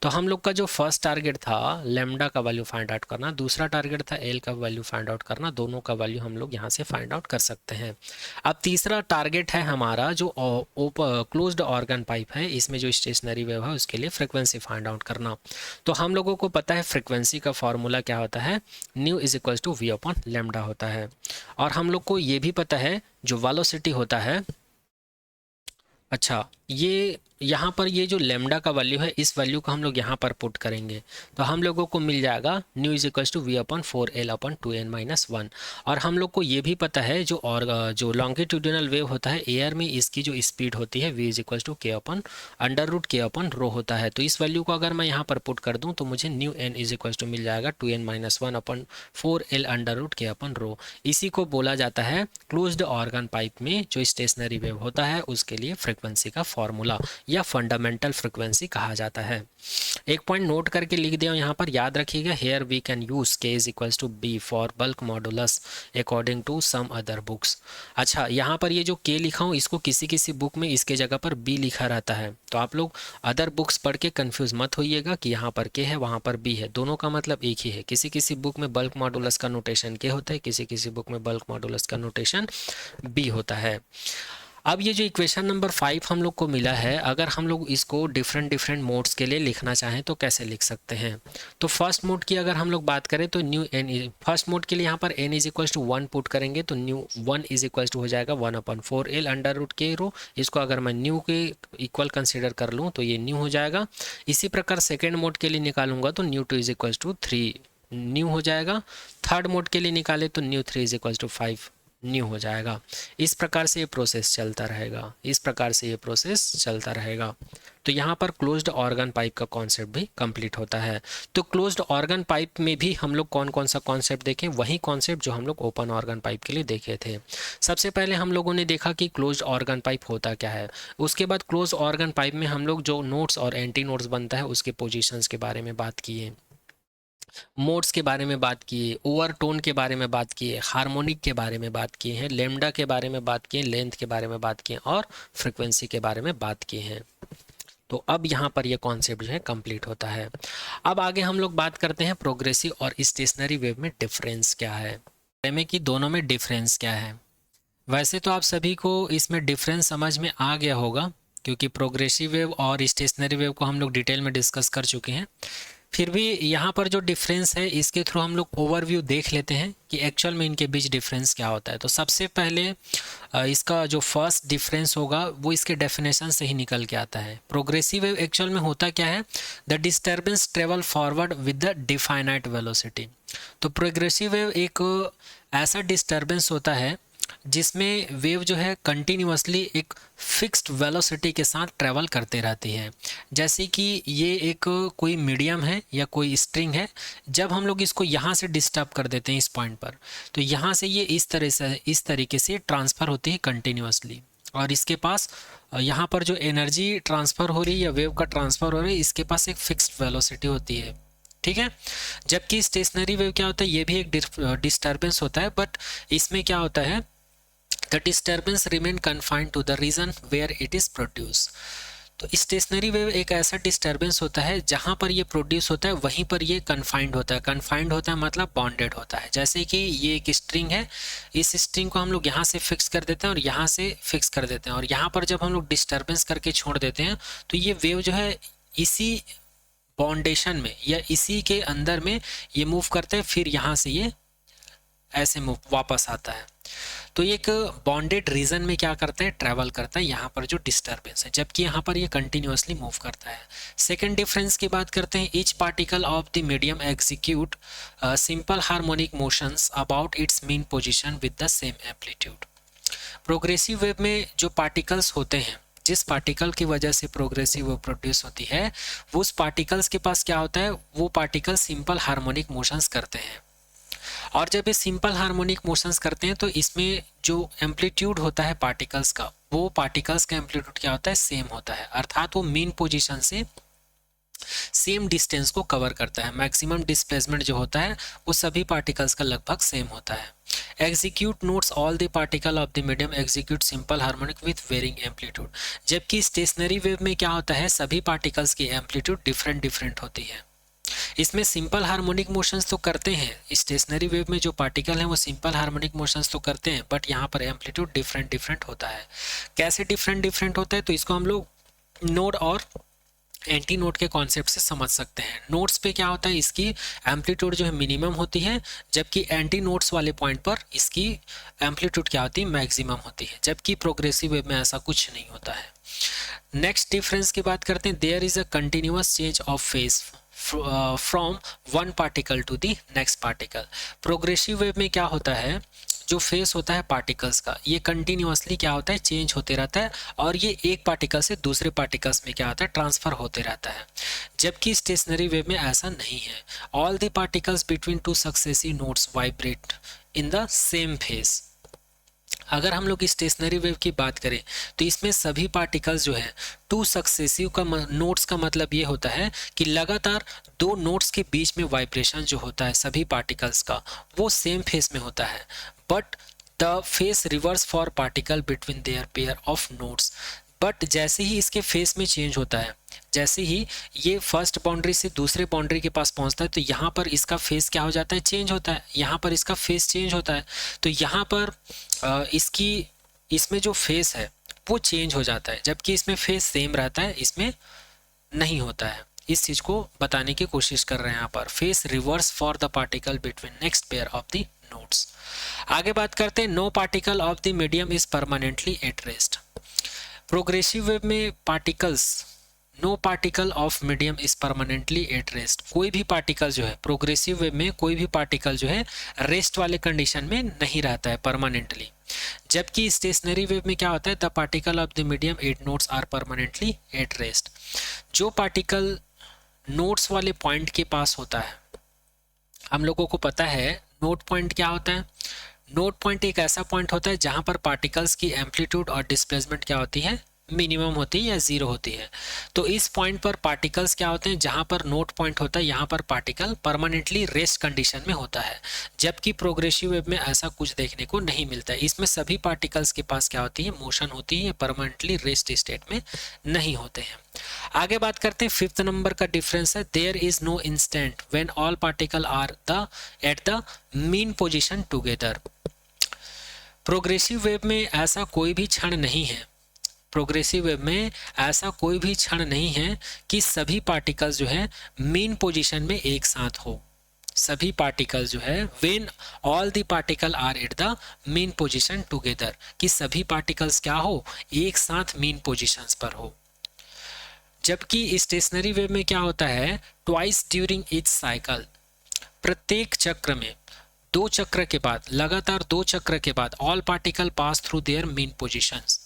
तो हम लोग का जो फर्स्ट टारगेट था लेमडा का वैल्यू फाइंड आउट करना, दूसरा टारगेट था एल का वैल्यू फाइंड आउट करना, दोनों का वैल्यू हम लोग यहाँ से फाइंड आउट कर सकते हैं। अब तीसरा टारगेट है हमारा जो क्लोज्ड ऑर्गन पाइप है, इसमें जो स्टेशनरी वेव है उसके लिए फ्रिक्वेंसी फाइंड आउट करना। तो हम लोगों को पता है फ्रिक्वेंसी का फॉर्मूला क्या होता है, nu is equal to v upon lambda होता है। और हम लोग को ये भी पता है जो वेलोसिटी होता है, अच्छा ये यहाँ पर ये जो लेमडा का वैल्यू है इस वैल्यू को हम लोग यहाँ पर पुट करेंगे तो हम लोगों को मिल जाएगा nu is equal to v upon 4l upon 2n minus 1। और हम लोग को ये भी पता है जो लॉन्गिट्यूडिनल वेव होता है एयर में, इसकी जो स्पीड होती है v इज इक्वल टू के अपॉन अंडर रूट के अपॉन रो होता है। तो इस वैल्यू को अगर मैं यहाँ पर पुट कर दूँ तो मुझे nu n is equal to मिल जाएगा 2n minus 1 upon 4l under root के अपॉन रो। इसी को बोला जाता है क्लोज्ड ऑर्गन पाइप में जो स्टेशनरी वेव होता है उसके लिए फ्रिक्वेंसी का फॉर्मूला या फंडामेंटल फ्रिक्वेंसी कहा जाता है। एक पॉइंट नोट करके लिख दिया यहाँ पर, याद रखिएगा, here we can use k is equals to b for bulk modulus according to some other books. अच्छा, यहाँ पर ये जो k लिखा हूँ इसको किसी किसी बुक में इसके जगह पर b लिखा रहता है, तो आप लोग अदर बुक्स पढ़ के कंफ्यूज मत होइएगा कि यहाँ पर k है वहाँ पर b है, दोनों का मतलब एक ही है। किसी किसी बुक में बल्क मॉडुलस का नोटेशन k होता है, किसी किसी बुक में बल्क मॉडुलस का नोटेशन b होता है। अब ये जो इक्वेशन नंबर 5 हम लोग को मिला है, अगर हम लोग इसको डिफरेंट मोड्स के लिए लिखना चाहें तो कैसे लिख सकते हैं। तो फर्स्ट मोड की अगर हम लोग बात करें तो न्यू n, फर्स्ट मोड के लिए यहाँ पर n is equal to 1 put करेंगे तो न्यू 1 इज इक्वल टू हो जाएगा 1 अपॉन 4l अंडर रूट के रो। इसको अगर मैं न्यू के इक्वल कंसिडर कर लूँ तो ये न्यू हो जाएगा। इसी प्रकार सेकेंड मोड के लिए निकालूंगा तो nu 2 is equal to 3 nu हो जाएगा। थर्ड मोड के लिए निकाले तो nu 3 is equal to 5 nu हो जाएगा। इस प्रकार से ये प्रोसेस चलता रहेगा, इस प्रकार से ये प्रोसेस चलता रहेगा। तो यहाँ पर क्लोज्ड ऑर्गन पाइप का कॉन्सेप्ट भी कंप्लीट होता है। तो क्लोज्ड ऑर्गन पाइप में भी हम लोग कौन कौन सा कॉन्सेप्ट देखें, वही कॉन्सेप्ट जो हम लोग ओपन ऑर्गन पाइप के लिए देखे थे। सबसे पहले हम लोगों ने देखा कि क्लोज्ड ऑर्गन पाइप होता क्या है। उसके बाद क्लोज्ड ऑर्गन पाइप में हम लोग जो नोड्स और एंटी नोड्स बनता है उसके पोजीशंस के बारे में बात किए, मोड्स के बारे में बात किए, ओवरटोन के बारे में बात किए, हार्मोनिक के बारे में बात किए हैं, लेमडा के बारे में बात किए, लेंथ के बारे में बात किए और फ्रिक्वेंसी के बारे में बात किए हैं। तो अब यहाँ पर ये कॉन्सेप्ट जो है कंप्लीट होता है। अब आगे हम लोग बात करते हैं प्रोग्रेसिव और स्टेशनरी वेव में डिफरेंस क्या है, में कि दोनों में डिफरेंस क्या है। वैसे तो आप सभी को इसमें डिफरेंस समझ में आ गया होगा, क्योंकि प्रोग्रेसिव वेव और स्टेशनरी वेव को हम लोग डिटेल में डिस्कस कर चुके हैं। फिर भी यहाँ पर जो डिफरेंस है इसके थ्रू हम लोग ओवरव्यू देख लेते हैं कि एक्चुअल में इनके बीच डिफरेंस क्या होता है। तो सबसे पहले इसका जो फर्स्ट डिफरेंस होगा वो इसके डेफिनेशन से ही निकल के आता है। प्रोग्रेसिव वेव एक्चुअल में होता क्या है, the disturbance travel forward with the definite velocity. तो प्रोग्रेसिव वेव एक ऐसा डिस्टर्बेंस होता है जिसमें वेव जो है कंटिन्यूअसली एक फिक्स्ड वेलोसिटी के साथ ट्रैवल करते रहती है। जैसे कि ये एक कोई मीडियम है या कोई स्ट्रिंग है, जब हम लोग इसको यहाँ से डिस्टर्ब कर देते हैं इस पॉइंट पर, तो यहाँ से ये इस तरीके से ट्रांसफ़र होती है कंटिन्यूअसली, और इसके पास यहाँ पर जो एनर्जी ट्रांसफ़र हो रही है या वेव का ट्रांसफ़र हो रहा है, इसके पास एक फिक्स्ड वेलोसिटी होती है। ठीक है। जबकि स्टेशनरी वेव क्या होता है, ये भी एक डिस्टर्बेंस होता है, बट इसमें क्या होता है, the disturbance remain confined to the region where it is produced। तो स्टेशनरी वेव एक ऐसा डिस्टर्बेंस होता है जहाँ पर ये प्रोड्यूस होता है वहीं पर ये कन्फाइंड होता है। कन्फाइंड होता है मतलब बाउंडेड होता है। जैसे कि ये एक स्ट्रिंग है, इस स्ट्रिंग को हम लोग यहाँ से फिक्स कर देते हैं और यहाँ से फिक्स कर देते हैं, और यहाँ पर जब हम लोग डिस्टर्बेंस करके छोड़ देते हैं तो ये वेव जो है इसी बाउंडेशन में या इसी के अंदर में ये मूव करता है, फिर यहाँ से ये ऐसे मूव वापस आता है। तो एक बॉन्डेड रीजन में क्या करता है, ट्रैवल करता है यहाँ पर जो डिस्टर्बेंस है, जबकि यहाँ पर ये कंटिन्यूअसली मूव करता है। सेकंड डिफरेंस की बात करते हैं, each particle of the medium execute simple harmonic motions about it's mean position with the same amplitude. Progressive wave में जो पार्टिकल्स होते हैं, जिस पार्टिकल की वजह से प्रोग्रेसिव वेव प्रोड्यूस होती है, वो उस पार्टिकल्स के पास क्या होता है, वो पार्टिकल सिंपल हार्मोनिक मोशंस करते हैं। और जब ये सिंपल हार्मोनिक मोशंस करते हैं तो इसमें जो एम्पलीट्यूड होता है पार्टिकल्स का, वो पार्टिकल्स का एम्पलीट्यूड क्या होता है, सेम होता है। अर्थात वो मीन पोजीशन से सेम डिस्टेंस को कवर करता है। मैक्सिमम डिस्प्लेसमेंट जो होता है वो सभी पार्टिकल्स का लगभग सेम होता है। Execute notes all the particle of the medium execute simple harmonic with varying amplitude. जबकि स्टेशनरी वेव में क्या होता है, सभी पार्टिकल्स की एम्पलीट्यूड डिफरेंट होती है। इसमें सिंपल हार्मोनिक मोशंस तो करते हैं, स्टेशनरी वेव में जो पार्टिकल हैं वो सिंपल हार्मोनिक मोशंस तो करते हैं, बट यहाँ पर एम्पलीट्यूड डिफरेंट होता है। कैसे डिफरेंट होता है, तो इसको हम लोग नोड और एंटी नोड के कॉन्सेप्ट से समझ सकते हैं। नोड्स पे क्या होता है, इसकी एम्पलीट्यूड जो है मिनिमम होती है, जबकि एंटी नोड्स वाले पॉइंट पर इसकी एम्पलीट्यूड क्या होती है, मैक्सिमम होती है। जबकि प्रोग्रेसिव वेव में ऐसा कुछ नहीं होता है। नेक्स्ट डिफरेंस की बात करते हैं, there is a continuous change of phase from one particle to the next particle. Progressive wave में क्या होता है, जो फेस होता है पार्टिकल्स का, ये कंटिन्यूअसली क्या होता है, चेंज होते रहता है, और ये एक पार्टिकल से दूसरे पार्टिकल्स में क्या होता है, ट्रांसफर होते रहता है। जबकि स्टेशनरी वेव में ऐसा नहीं है। All the particles between two successive nodes vibrate in the same phase. अगर हम लोग स्टेशनरी वेव की बात करें तो इसमें सभी पार्टिकल्स जो है टू सक्सेसिव का नोट्स का मतलब ये होता है कि लगातार दो नोट्स के बीच में वाइब्रेशन जो होता है सभी पार्टिकल्स का, वो सेम फेस में होता है, but the face reverse for particle between their pair of notes. But जैसे ही इसके फेस में चेंज होता है, जैसे ही ये फर्स्ट बाउंड्री से दूसरे बाउंड्री के पास पहुंचता है, तो यहाँ पर इसका फेस क्या हो जाता है, चेंज होता है। यहाँ पर इसका फेस चेंज होता है, तो यहाँ पर इसमें जो फेस है वो चेंज हो जाता है, जबकि इसमें फेस सेम रहता है, इसमें नहीं होता है। इस चीज को बताने की कोशिश कर रहे हैं यहाँ पर। Phase reverse for the particle between next pair of the nodes. आगे बात करते हैं, no particle of the medium is permanently at rest. Progressive wave में no particle of medium is permanently at rest. कोई भी पार्टिकल जो है progressive wave में, कोई भी पार्टिकल जो है रेस्ट वाले कंडीशन में नहीं रहता है परमानेंटली। जबकि स्टेशनरी वेव में क्या होता है, the particle of the medium at nodes are permanently at rest. जो पार्टिकल नोड्स वाले पॉइंट के पास होता है, हम लोगों को पता है नोड पॉइंट क्या होता है। नोड पॉइंट एक ऐसा पॉइंट होता है जहां पर पार्टिकल्स की एम्पलीट्यूड और डिस्प्लेसमेंट क्या होती है, मिनिमम होती है या जीरो होती है। तो इस पॉइंट पर पार्टिकल्स क्या होते हैं, जहां पर नोड पॉइंट होता है यहाँ पर पार्टिकल परमानेंटली रेस्ट कंडीशन में होता है। जबकि प्रोग्रेसिव वेव में ऐसा कुछ देखने को नहीं मिलता है। इसमें सभी पार्टिकल्स के पास क्या होती है, मोशन होती है, परमानेंटली रेस्ट स्टेट में नहीं होते हैं। आगे बात करते हैं, फिफ्थ नंबर का डिफरेंस है, there is no instant when all particle are the at the mean position together. Progressive wave में ऐसा कोई भी क्षण नहीं है, प्रोग्रेसिव वेव में ऐसा कोई भी क्षण नहीं है कि सभी पार्टिकल्स जो है मीन पोजीशन में एक साथ हो। सभी पार्टिकल्स जो है when all the particle are at the mean position together, कि सभी पार्टिकल्स क्या हो, एक साथ मीन पोजीशंस पर हो। जबकि स्टेशनरी वेव में क्या होता है, ट्वाइस ड्यूरिंग ईच साइकिल, प्रत्येक चक्र में, दो चक्र के बाद, लगातार दो चक्र के बाद, all particle pass through their mean positions,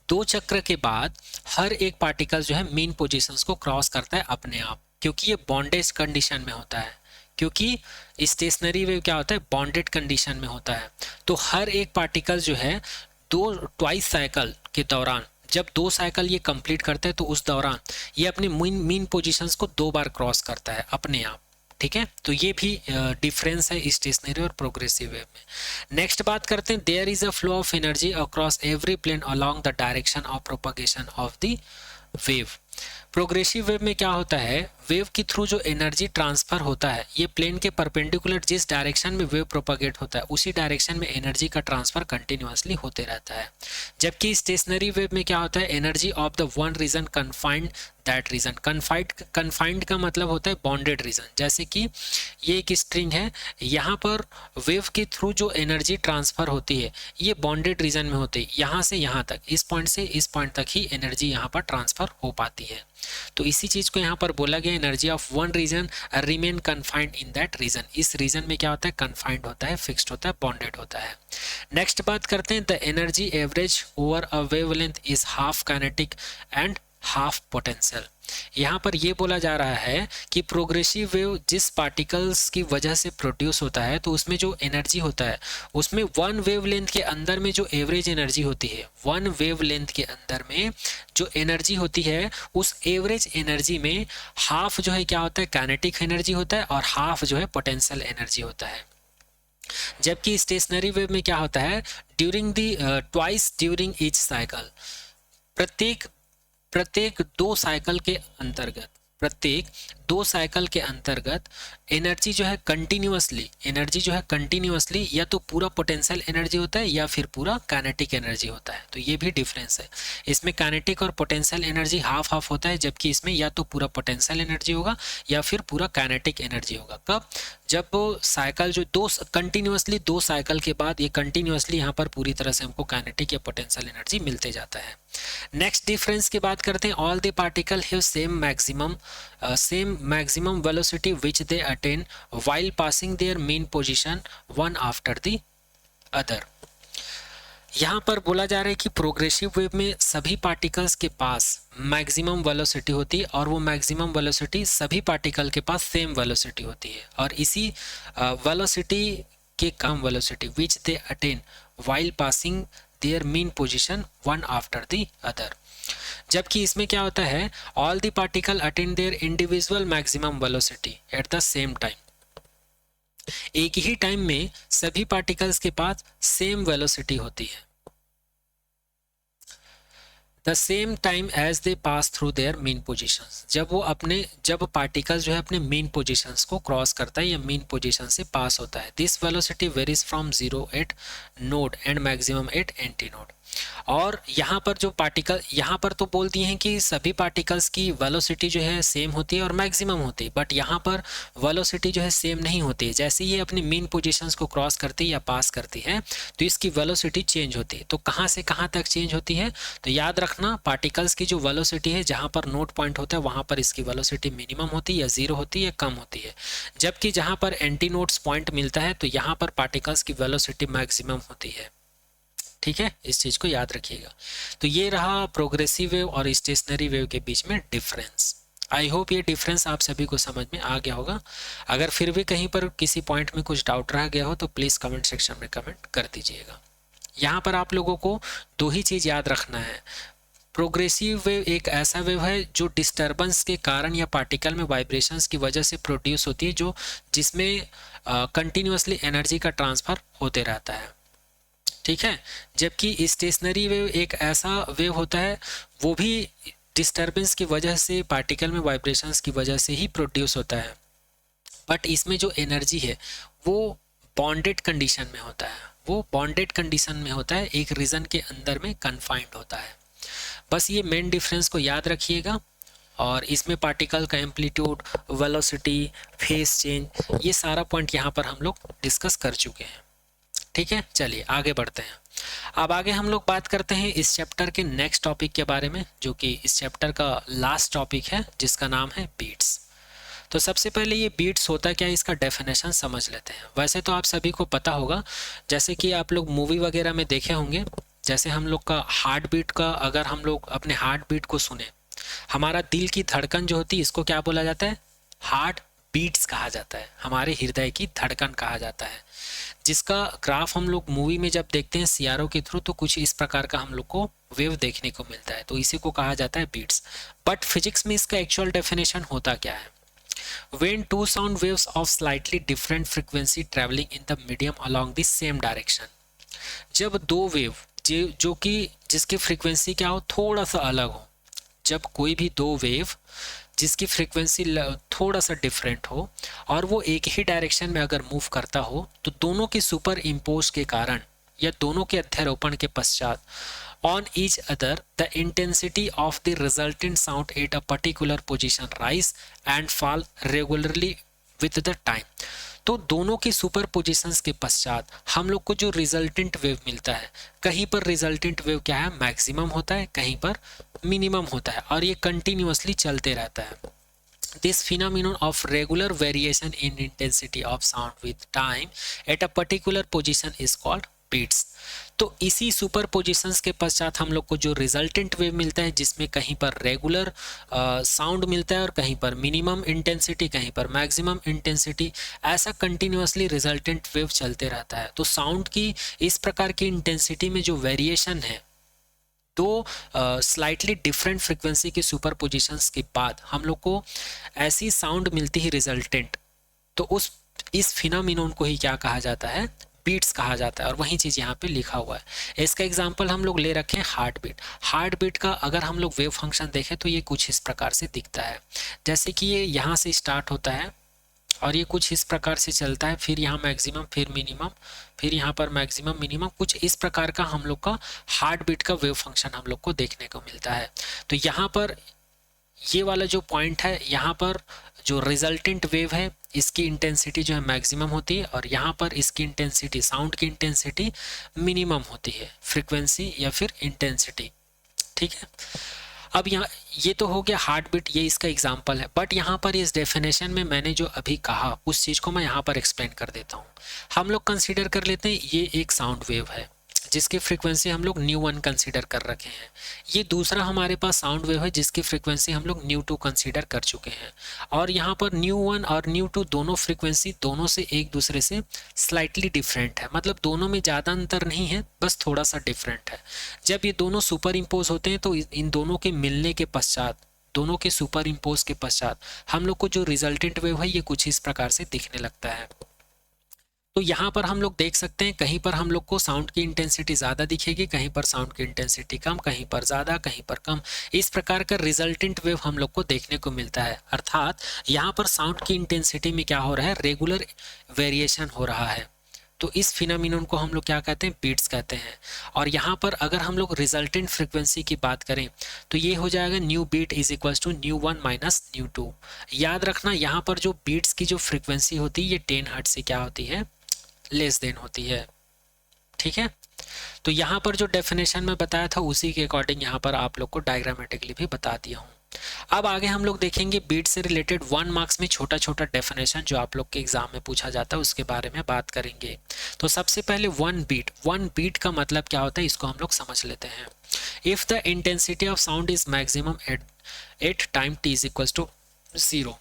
दो चक्र के बाद हर एक पार्टिकल जो है मीन पोजीशंस को क्रॉस करता है अपने आप, क्योंकि ये बॉन्डेज कंडीशन में होता है। क्योंकि स्टेशनरी वेव क्या होता है, बॉन्डेड कंडीशन में होता है। तो हर एक पार्टिकल जो है दो ट्वाइस साइकिल के दौरान, जब दो साइकिल ये कंप्लीट करते हैं तो उस दौरान ये अपने मीन पोजीशंस को दो बार क्रॉस करता है अपने आप। ठीक है, तो ये भी डिफरेंस है स्टेशनरी और प्रोग्रेसिव वेव में। नेक्स्ट बात करते हैं, there is a flow of energy across every plane along the direction of propagation of the wave. Progressive wave में क्या होता है, वेव के थ्रू जो एनर्जी ट्रांसफर होता है, ये प्लेन के परपेंडिकुलर जिस डायरेक्शन में वेव प्रोपगेट होता है उसी डायरेक्शन में एनर्जी का ट्रांसफर कंटिन्यूअसली होते रहता है। जबकि स्टेशनरी वेव में क्या होता है, energy of the one region confined that region. Confined का मतलब होता है बॉन्डेड रीजन। जैसे कि ये एक स्ट्रिंग है, यहाँ पर वेव के थ्रू जो एनर्जी ट्रांसफर होती है ये बॉन्डेड रीजन में होती है, यहाँ से यहाँ तक, इस पॉइंट से इस पॉइंट तक ही एनर्जी यहाँ पर ट्रांसफर हो पाती है। तो इसी चीज को यहाँ पर बोला गया, energy of one region remain confined in that region. इस रीजन में क्या होता है, कन्फाइंड होता है, फिक्स्ड होता है, बॉन्डेड होता है। नेक्स्ट बात करते हैं, the energy average over a wavelength is half kinetic and half potential. यहाँ पर ये बोला जा रहा है कि प्रोग्रेसिव वेव जिस पार्टिकल्स की वजह से प्रोड्यूस होता है तो उसमें जो एनर्जी होता है उसमें वन वेवलेंथ के अंदर में जो एवरेज एनर्जी होती है, वन वेवलेंथ के अंदर में जो एनर्जी होती है उस एवरेज एनर्जी में हाफ जो है क्या होता है, काइनेटिक एनर्जी होता है और हाफ जो है पोटेंशियल एनर्जी होता है। जबकि स्टेशनरी वेव में क्या होता है, during the twice during each cycle, प्रत्येक दो साइकिल के अंतर्गत, प्रत्येक दो साइकिल के अंतर्गत एनर्जी जो है कंटिन्यूअसली या तो पूरा पोटेंशियल एनर्जी होता है या फिर पूरा काइनेटिक एनर्जी होता है। तो ये भी डिफरेंस है, इसमें काइनेटिक और पोटेंशियल एनर्जी हाफ हाफ होता है, जबकि इसमें या तो पूरा पोटेंशियल एनर्जी होगा या फिर पूरा काइनेटिक एनर्जी होगा। कब, जब वो साइकिल जो कंटिन्यूअसली दो साइकिल के बाद ये कंटिन्यूअसली यहाँ पर पूरी तरह से हमको काइनेटिक या पोटेंशियल एनर्जी मिलते जाता है। नेक्स्ट डिफरेंस की बात करते हैं, all the particle have same maximum velocity which they attain while passing their mean position one after the other। यहाँ पर बोला जा रहा है कि प्रोग्रेसिव वेव में सभी पार्टिकल्स के पास मैक्सिमम वेलोसिटी होती है और वो मैक्सिमम वेलोसिटी सभी पार्टिकल के पास सेम वेलोसिटी होती है, और इसी वेलोसिटी के कम velocity which they attain while passing their mean position one after the other. जबकि इसमें क्या होता है, all the particle attain their individual maximum velocity at the same time. एक ही टाइम में सभी पार्टिकल्स के पास सेम वेलोसिटी होती है, the same time as they pass through their mean positions. जब पार्टिकल जो है अपने मीन पोजीशंस को क्रॉस करता है या मीन पोजीशन से पास होता है। This velocity varies from 0 at node and maximum at anti node. और यहाँ पर जो पार्टिकल, यहाँ पर तो बोल दिए हैं कि सभी पार्टिकल्स की वेलोसिटी जो है सेम होती है और मैक्सिमम होती है, बट यहाँ पर वेलोसिटी जो है सेम नहीं होती है। जैसे ये अपनी मीन पोजीशंस को क्रॉस करती है या पास करती है तो इसकी वेलोसिटी चेंज होती है। तो कहाँ से कहाँ तक चेंज होती है, तो याद रखना पार्टिकल्स की जो वेलोसिटी है, जहाँ पर नोड पॉइंट होता है वहाँ पर इसकी वेलोसिटी मिनिमम होती है या जीरो होती है या कम होती है, जबकि जहाँ पर एंटी नोड्स पॉइंट मिलता है तो यहाँ पर पार्टिकल्स की वेलोसिटी मैक्सिमम होती है। ठीक है, इस चीज को याद रखिएगा। तो ये रहा प्रोग्रेसिव वेव और स्टेशनरी वेव के बीच में डिफरेंस। आई होप ये डिफरेंस आप सभी को समझ में आ गया होगा। अगर फिर भी कहीं पर किसी पॉइंट में कुछ डाउट रह गया हो तो प्लीज कमेंट सेक्शन में कमेंट कर दीजिएगा। यहाँ पर आप लोगों को दो ही चीज याद रखना है। प्रोग्रेसिव वेव एक ऐसा वेव है जो डिस्टर्बेंस के कारण या पार्टिकल में वाइब्रेशंस की वजह से प्रोड्यूस होती है, जो जिसमें कंटिन्यूअसली एनर्जी का ट्रांसफर होते रहता है। ठीक है, जबकि स्टेशनरी वेव एक ऐसा वेव होता है, वो भी डिस्टर्बेंस की वजह से, पार्टिकल में वाइब्रेशंस की वजह से ही प्रोड्यूस होता है, बट इसमें जो एनर्जी है वो बॉन्डेड कंडीशन में होता है, वो बॉन्डेड कंडीशन में होता है, एक रीजन के अंदर में कन्फाइंड होता है। बस ये मेन डिफरेंस को याद रखिएगा। और इसमें पार्टिकल का एम्पलीट्यूड, वेलोसिटी, फेस चेंज, ये सारा पॉइंट यहाँ पर हम लोग डिस्कस कर चुके हैं। ठीक है, चलिए आगे बढ़ते हैं। अब आगे हम लोग बात करते हैं इस चैप्टर के नेक्स्ट टॉपिक के बारे में, जो कि इस चैप्टर का लास्ट टॉपिक है, जिसका नाम है बीट्स। तो सबसे पहले ये बीट्स होता क्या है, इसका डेफिनेशन समझ लेते हैं। वैसे तो आप सभी को पता होगा, जैसे कि आप लोग मूवी वगैरह में देखे होंगे, जैसे हम लोग का हार्ट बीट का, अगर हम लोग अपने हार्ट बीट को सुने, हमारा दिल की धड़कन जो होती है, इसको क्या बोला जाता है, हार्ट बीट्स कहा जाता है, हमारे हृदय की धड़कन कहा जाता है, जिसका ग्राफ हम लोग मूवी में जब देखते हैं सीआरओ के थ्रू तो कुछ इस प्रकार का हम लोग को वेव देखने को मिलता है, तो इसी को कहा जाता है बीट्स। बट फिजिक्स में इसका एक्चुअल डेफिनेशन होता क्या है, when two sound waves of slightly different frequency traveling in the medium along the same direction, जब दो वेव जो कि जिसकी फ्रीक्वेंसी क्या हो, थोड़ा सा अलग हो, जब कोई भी दो वेव जिसकी फ्रीक्वेंसी थोड़ा सा डिफरेंट हो और वो एक ही डायरेक्शन में अगर मूव करता हो, तो दोनों की सुपर इम्पोज के कारण या दोनों के अध्यारोपण के पश्चात on each other the intensity of the resultant sound at a particular position rise and fall regularly with the time। तो दोनों की सुपर पोजिशंस के पश्चात हम लोग को जो रिजल्टेंट वेव मिलता है, कहीं पर रिजल्टेंट वेव क्या है, मैक्सिमम होता है, कहीं पर मिनिमम होता है, और ये कंटिन्यूअसली चलते रहता है। This phenomenon of regular variation in intensity of sound with time at a particular position is called beats। तो इसी सुपर पोजिशंस के पश्चात हम लोग को जो रिजल्टेंट वेव मिलता है, जिसमें कहीं पर रेगुलर साउंड मिलता है और कहीं पर मिनिमम इंटेंसिटी, कहीं पर मैक्सिमम इंटेंसिटी, ऐसा कंटिन्यूअसली रिजल्टेंट वेव चलते रहता है। तो साउंड की इस प्रकार की इंटेंसिटी में जो वेरिएशन है, दो स्लाइटली डिफरेंट फ्रिक्वेंसी की सुपर पोजिशंस के बाद हम लोग को ऐसी साउंड मिलती है रिजल्टेंट, तो इस फिनोमिनन को ही क्या कहा जाता है, बीट्स कहा जाता है। और वही चीज यहाँ पे लिखा हुआ है। इसका एग्जांपल हम लोग ले रखे हैं हार्ट बीट। हार्ट बीट का अगर हम लोग वेव फंक्शन देखें तो ये कुछ इस प्रकार से दिखता है, जैसे कि ये यहाँ से स्टार्ट होता है और ये कुछ इस प्रकार से चलता है, फिर यहाँ मैक्सिमम, फिर मिनिमम, फिर यहाँ पर मैक्सिमम मिनिमम, कुछ इस प्रकार का हम लोग का हार्ट बीट का वेव फंक्शन हम लोग को देखने को मिलता है। तो यहाँ पर ये वाला जो पॉइंट है, यहाँ पर जो रिजल्टेंट वेव है इसकी इंटेंसिटी जो है मैक्सिमम होती है, और यहाँ पर इसकी इंटेंसिटी, साउंड की इंटेंसिटी मिनिमम होती है, फ्रीक्वेंसी या फिर इंटेंसिटी। ठीक है, अब यहाँ ये तो हो गया हार्ट बीट, ये इसका एग्जांपल है। बट यहाँ पर इस डेफिनेशन में मैंने जो अभी कहा उस चीज़ को मैं यहाँ पर एक्सप्लेन कर देता हूँ। हम लोग कंसीडर कर लेते हैं ये एक साउंड वेव है जिसकी फ्रीक्वेंसी हम लोग न्यू1 कंसीडर कर रखे हैं। ये दूसरा हमारे पास साउंड वेव है जिसकी फ्रीक्वेंसी हम लोग न्यू2 कंसीडर कर चुके हैं। और यहाँ पर न्यू1 और न्यू2 दोनों फ्रीक्वेंसी दोनों से एक दूसरे से स्लाइटली डिफरेंट है, मतलब दोनों में ज़्यादा अंतर नहीं है, बस थोड़ा सा डिफरेंट है। जब ये दोनों सुपर इम्पोज होते हैं तो इन दोनों के मिलने के पश्चात, दोनों के सुपर इम्पोज के पश्चात हम लोग को जो रिजल्टेंट वेव है ये कुछ इस प्रकार से दिखने लगता है। तो यहाँ पर हम लोग देख सकते हैं, कहीं पर हम लोग को साउंड की इंटेंसिटी ज़्यादा दिखेगी, कहीं पर साउंड की इंटेंसिटी कम, कहीं पर ज़्यादा, कहीं पर कम। इस प्रकार का रिजल्टेंट वेव हम लोग को देखने को मिलता है। अर्थात यहाँ पर साउंड की इंटेंसिटी में क्या हो रहा है, रेगुलर वेरिएशन हो रहा है। तो इस फिनोमिनन को हम लोग क्या कहते हैं, बीट्स कहते हैं। और यहाँ पर अगर हम लोग रिजल्टेंट फ्रीक्वेंसी की बात करें तो ये हो जाएगा nu beat is equals to nu 1 minus nu 2। याद रखना यहाँ पर जो बीट्स की जो फ्रीक्वेंसी होती है ये 10 हर्ट्ज से क्या होती है, लेस देन होती है। ठीक है, तो यहाँ पर जो डेफिनेशन में बताया था उसी के अकॉर्डिंग यहाँ पर आप लोग को डायग्रामेटिकली भी बता दिया हूँ। अब आगे हम लोग देखेंगे बीट से रिलेटेड 1 मार्क्स में छोटा छोटा डेफिनेशन जो आप लोग के एग्जाम में पूछा जाता है उसके बारे में बात करेंगे। तो सबसे पहले वन बीट का मतलब क्या होता है इसको हम लोग समझ लेते हैं। If the intensity of sound is maximum at time t is equal to 0।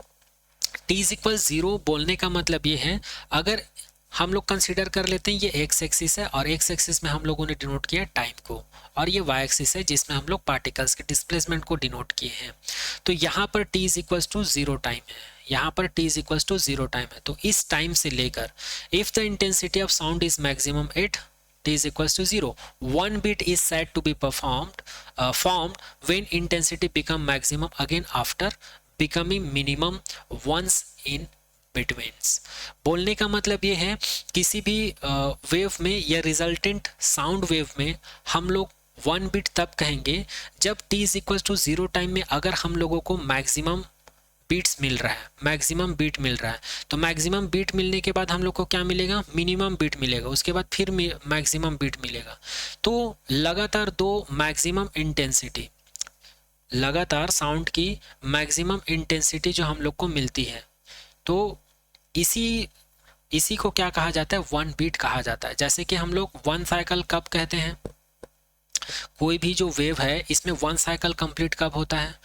T is equal 0 बोलने का मतलब ये है, अगर हम लोग कंसीडर कर लेते हैं ये एक्स एक्सिस है और एक्स एक्सिस में हम लोगों ने डिनोट किया टाइम को, और ये वाई एक्सिस है जिसमें हम लोग पार्टिकल्स के डिस्प्लेसमेंट को डिनोट किए हैं। तो यहाँ पर t is equal to 0 time है, यहाँ पर t is equal to 0 time है। तो इस टाइम से लेकर if the intensity of sound is maximum at t is equals to 0, one beat is said to be formed when intensity become maximum again after becoming minimum once in betweens। बोलने का मतलब ये है किसी भी wave में या resultant sound wave में हम लोग 1 बीट तब कहेंगे जब t is equal to 0 time में अगर हम लोगों को मैक्सिमम बीट्स मिल रहा है, मैक्सिमम बीट मिल रहा है। तो मैक्सिमम बीट मिलने के बाद हम लोग को क्या मिलेगा, मिनिमम बीट मिलेगा, उसके बाद फिर मैक्सिमम बीट मिलेगा। तो लगातार दो मैक्सिमम इंटेंसिटी, लगातार साउंड की मैक्सिमम इंटेंसिटी जो हम लोग को मिलती है, तो इसी को क्या कहा जाता है, 1 बीट कहा जाता है। जैसे कि हम लोग 1 साइकिल कब कहते हैं, कोई भी जो वेव है इसमें 1 साइकिल कंप्लीट कब होता है,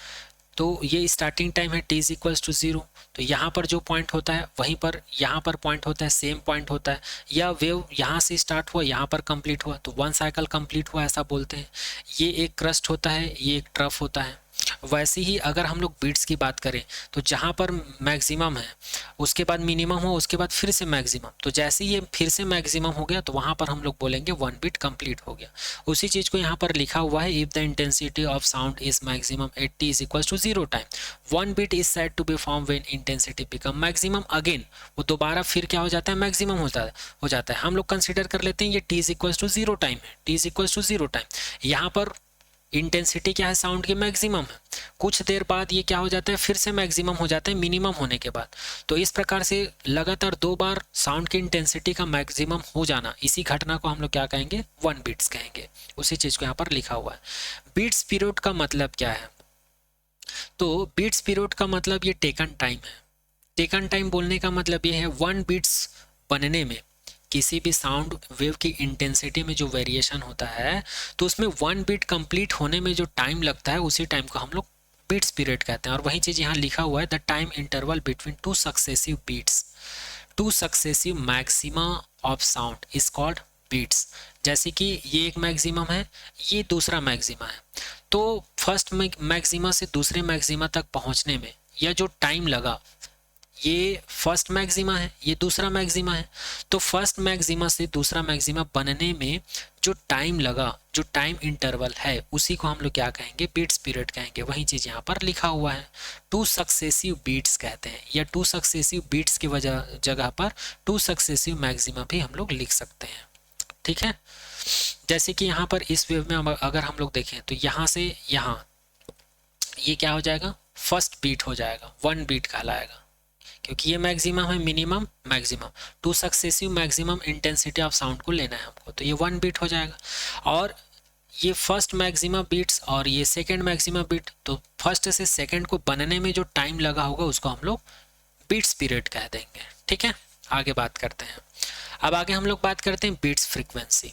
तो ये स्टार्टिंग टाइम है t इज इक्वल्स टू 0। तो यहाँ पर जो पॉइंट होता है वहीं पर यहाँ पर पॉइंट होता है, सेम पॉइंट होता है, या वेव यहाँ से स्टार्ट हुआ यहाँ पर कंप्लीट हुआ तो 1 साइकिल कंप्लीट हुआ ऐसा बोलते हैं। ये एक क्रस्ट होता है, ये एक ट्रफ होता है। वैसे ही अगर हम लोग बीट्स की बात करें तो जहाँ पर मैक्सिमम है उसके बाद मिनिमम हो, उसके बाद फिर से मैक्सिमम, तो जैसे ही ये फिर से मैक्सिमम हो गया तो वहाँ पर हम लोग बोलेंगे 1 बीट कंप्लीट हो गया। उसी चीज़ को यहाँ पर लिखा हुआ है, if the intensity of sound is maximum at t is equal to 0 time 1 beat is said to be form when intensity become maximum again. वो दोबारा फिर क्या हो जाता है, मैक्सिमम हो जाता है। हम लोग कंसिडर कर लेते हैं ये t is equal to 0 time है, t is equal to 0 time, यहाँ पर इंटेंसिटी क्या है, साउंड की मैक्सिमम है। कुछ देर बाद ये क्या हो जाता है, फिर से मैक्सिमम हो जाता है मिनिमम होने के बाद। तो इस प्रकार से लगातार 2 बार साउंड की इंटेंसिटी का मैक्सिमम हो जाना, इसी घटना को हम लोग क्या कहेंगे, 1 बीट्स कहेंगे। उसी चीज को यहाँ पर लिखा हुआ है। बीट्स पीरियड का मतलब क्या है, तो बीट्स पीरियड का मतलब ये टेकन टाइम है। टेकन टाइम बोलने का मतलब ये है 1 बीट्स बनने में, किसी भी साउंड वेव की इंटेंसिटी में जो वेरिएशन होता है तो उसमें 1 बीट कंप्लीट होने में जो टाइम लगता है उसी टाइम को हम लोग बीट्स पीरियड कहते हैं। और वही चीज यहाँ लिखा हुआ है, the time interval between 2 successive beats, 2 successive maxima of sound is called beats. जैसे कि ये एक मैक्सिमम है, ये दूसरा मैक्सिमा है, तो फर्स्ट मैक्सिमा से दूसरे मैक्सिमा तक पहुंचने में या जो टाइम लगा, ये फर्स्ट मैक्सिमा है, ये दूसरा मैक्सिमा है, तो फर्स्ट मैक्सिमा से दूसरा मैक्सिमा बनने में जो टाइम लगा, जो टाइम इंटरवल है, उसी को हम लोग क्या कहेंगे, बीट्स पीरियड कहेंगे। वही चीज यहाँ पर लिखा हुआ है, 2 सक्सेसिव बीट्स कहते हैं, या 2 सक्सेसिव बीट्स की जगह पर 2 सक्सेसिव मैक्सिमा भी हम लोग लिख सकते हैं। ठीक है, जैसे कि यहाँ पर इस वेव में अगर हम लोग देखें तो यहाँ से यहाँ ये क्या हो जाएगा, फर्स्ट बीट हो जाएगा, 1 बीट कहलाएगा, क्योंकि ये मैक्सिमम है, minimum maximum, 2 successive maximum intensity of sound को लेना है हमको, तो ये 1 बीट हो जाएगा। और ये फर्स्ट मैक्सिमा बीट्स और ये सेकंड मैक्सिमा बीट, तो फर्स्ट से सेकंड को बनने में जो टाइम लगा होगा उसको हम लोग बीट्स पीरियड कह देंगे। ठीक है, आगे बात करते हैं। अब आगे हम लोग बात करते हैं बीट्स फ्रीक्वेंसी।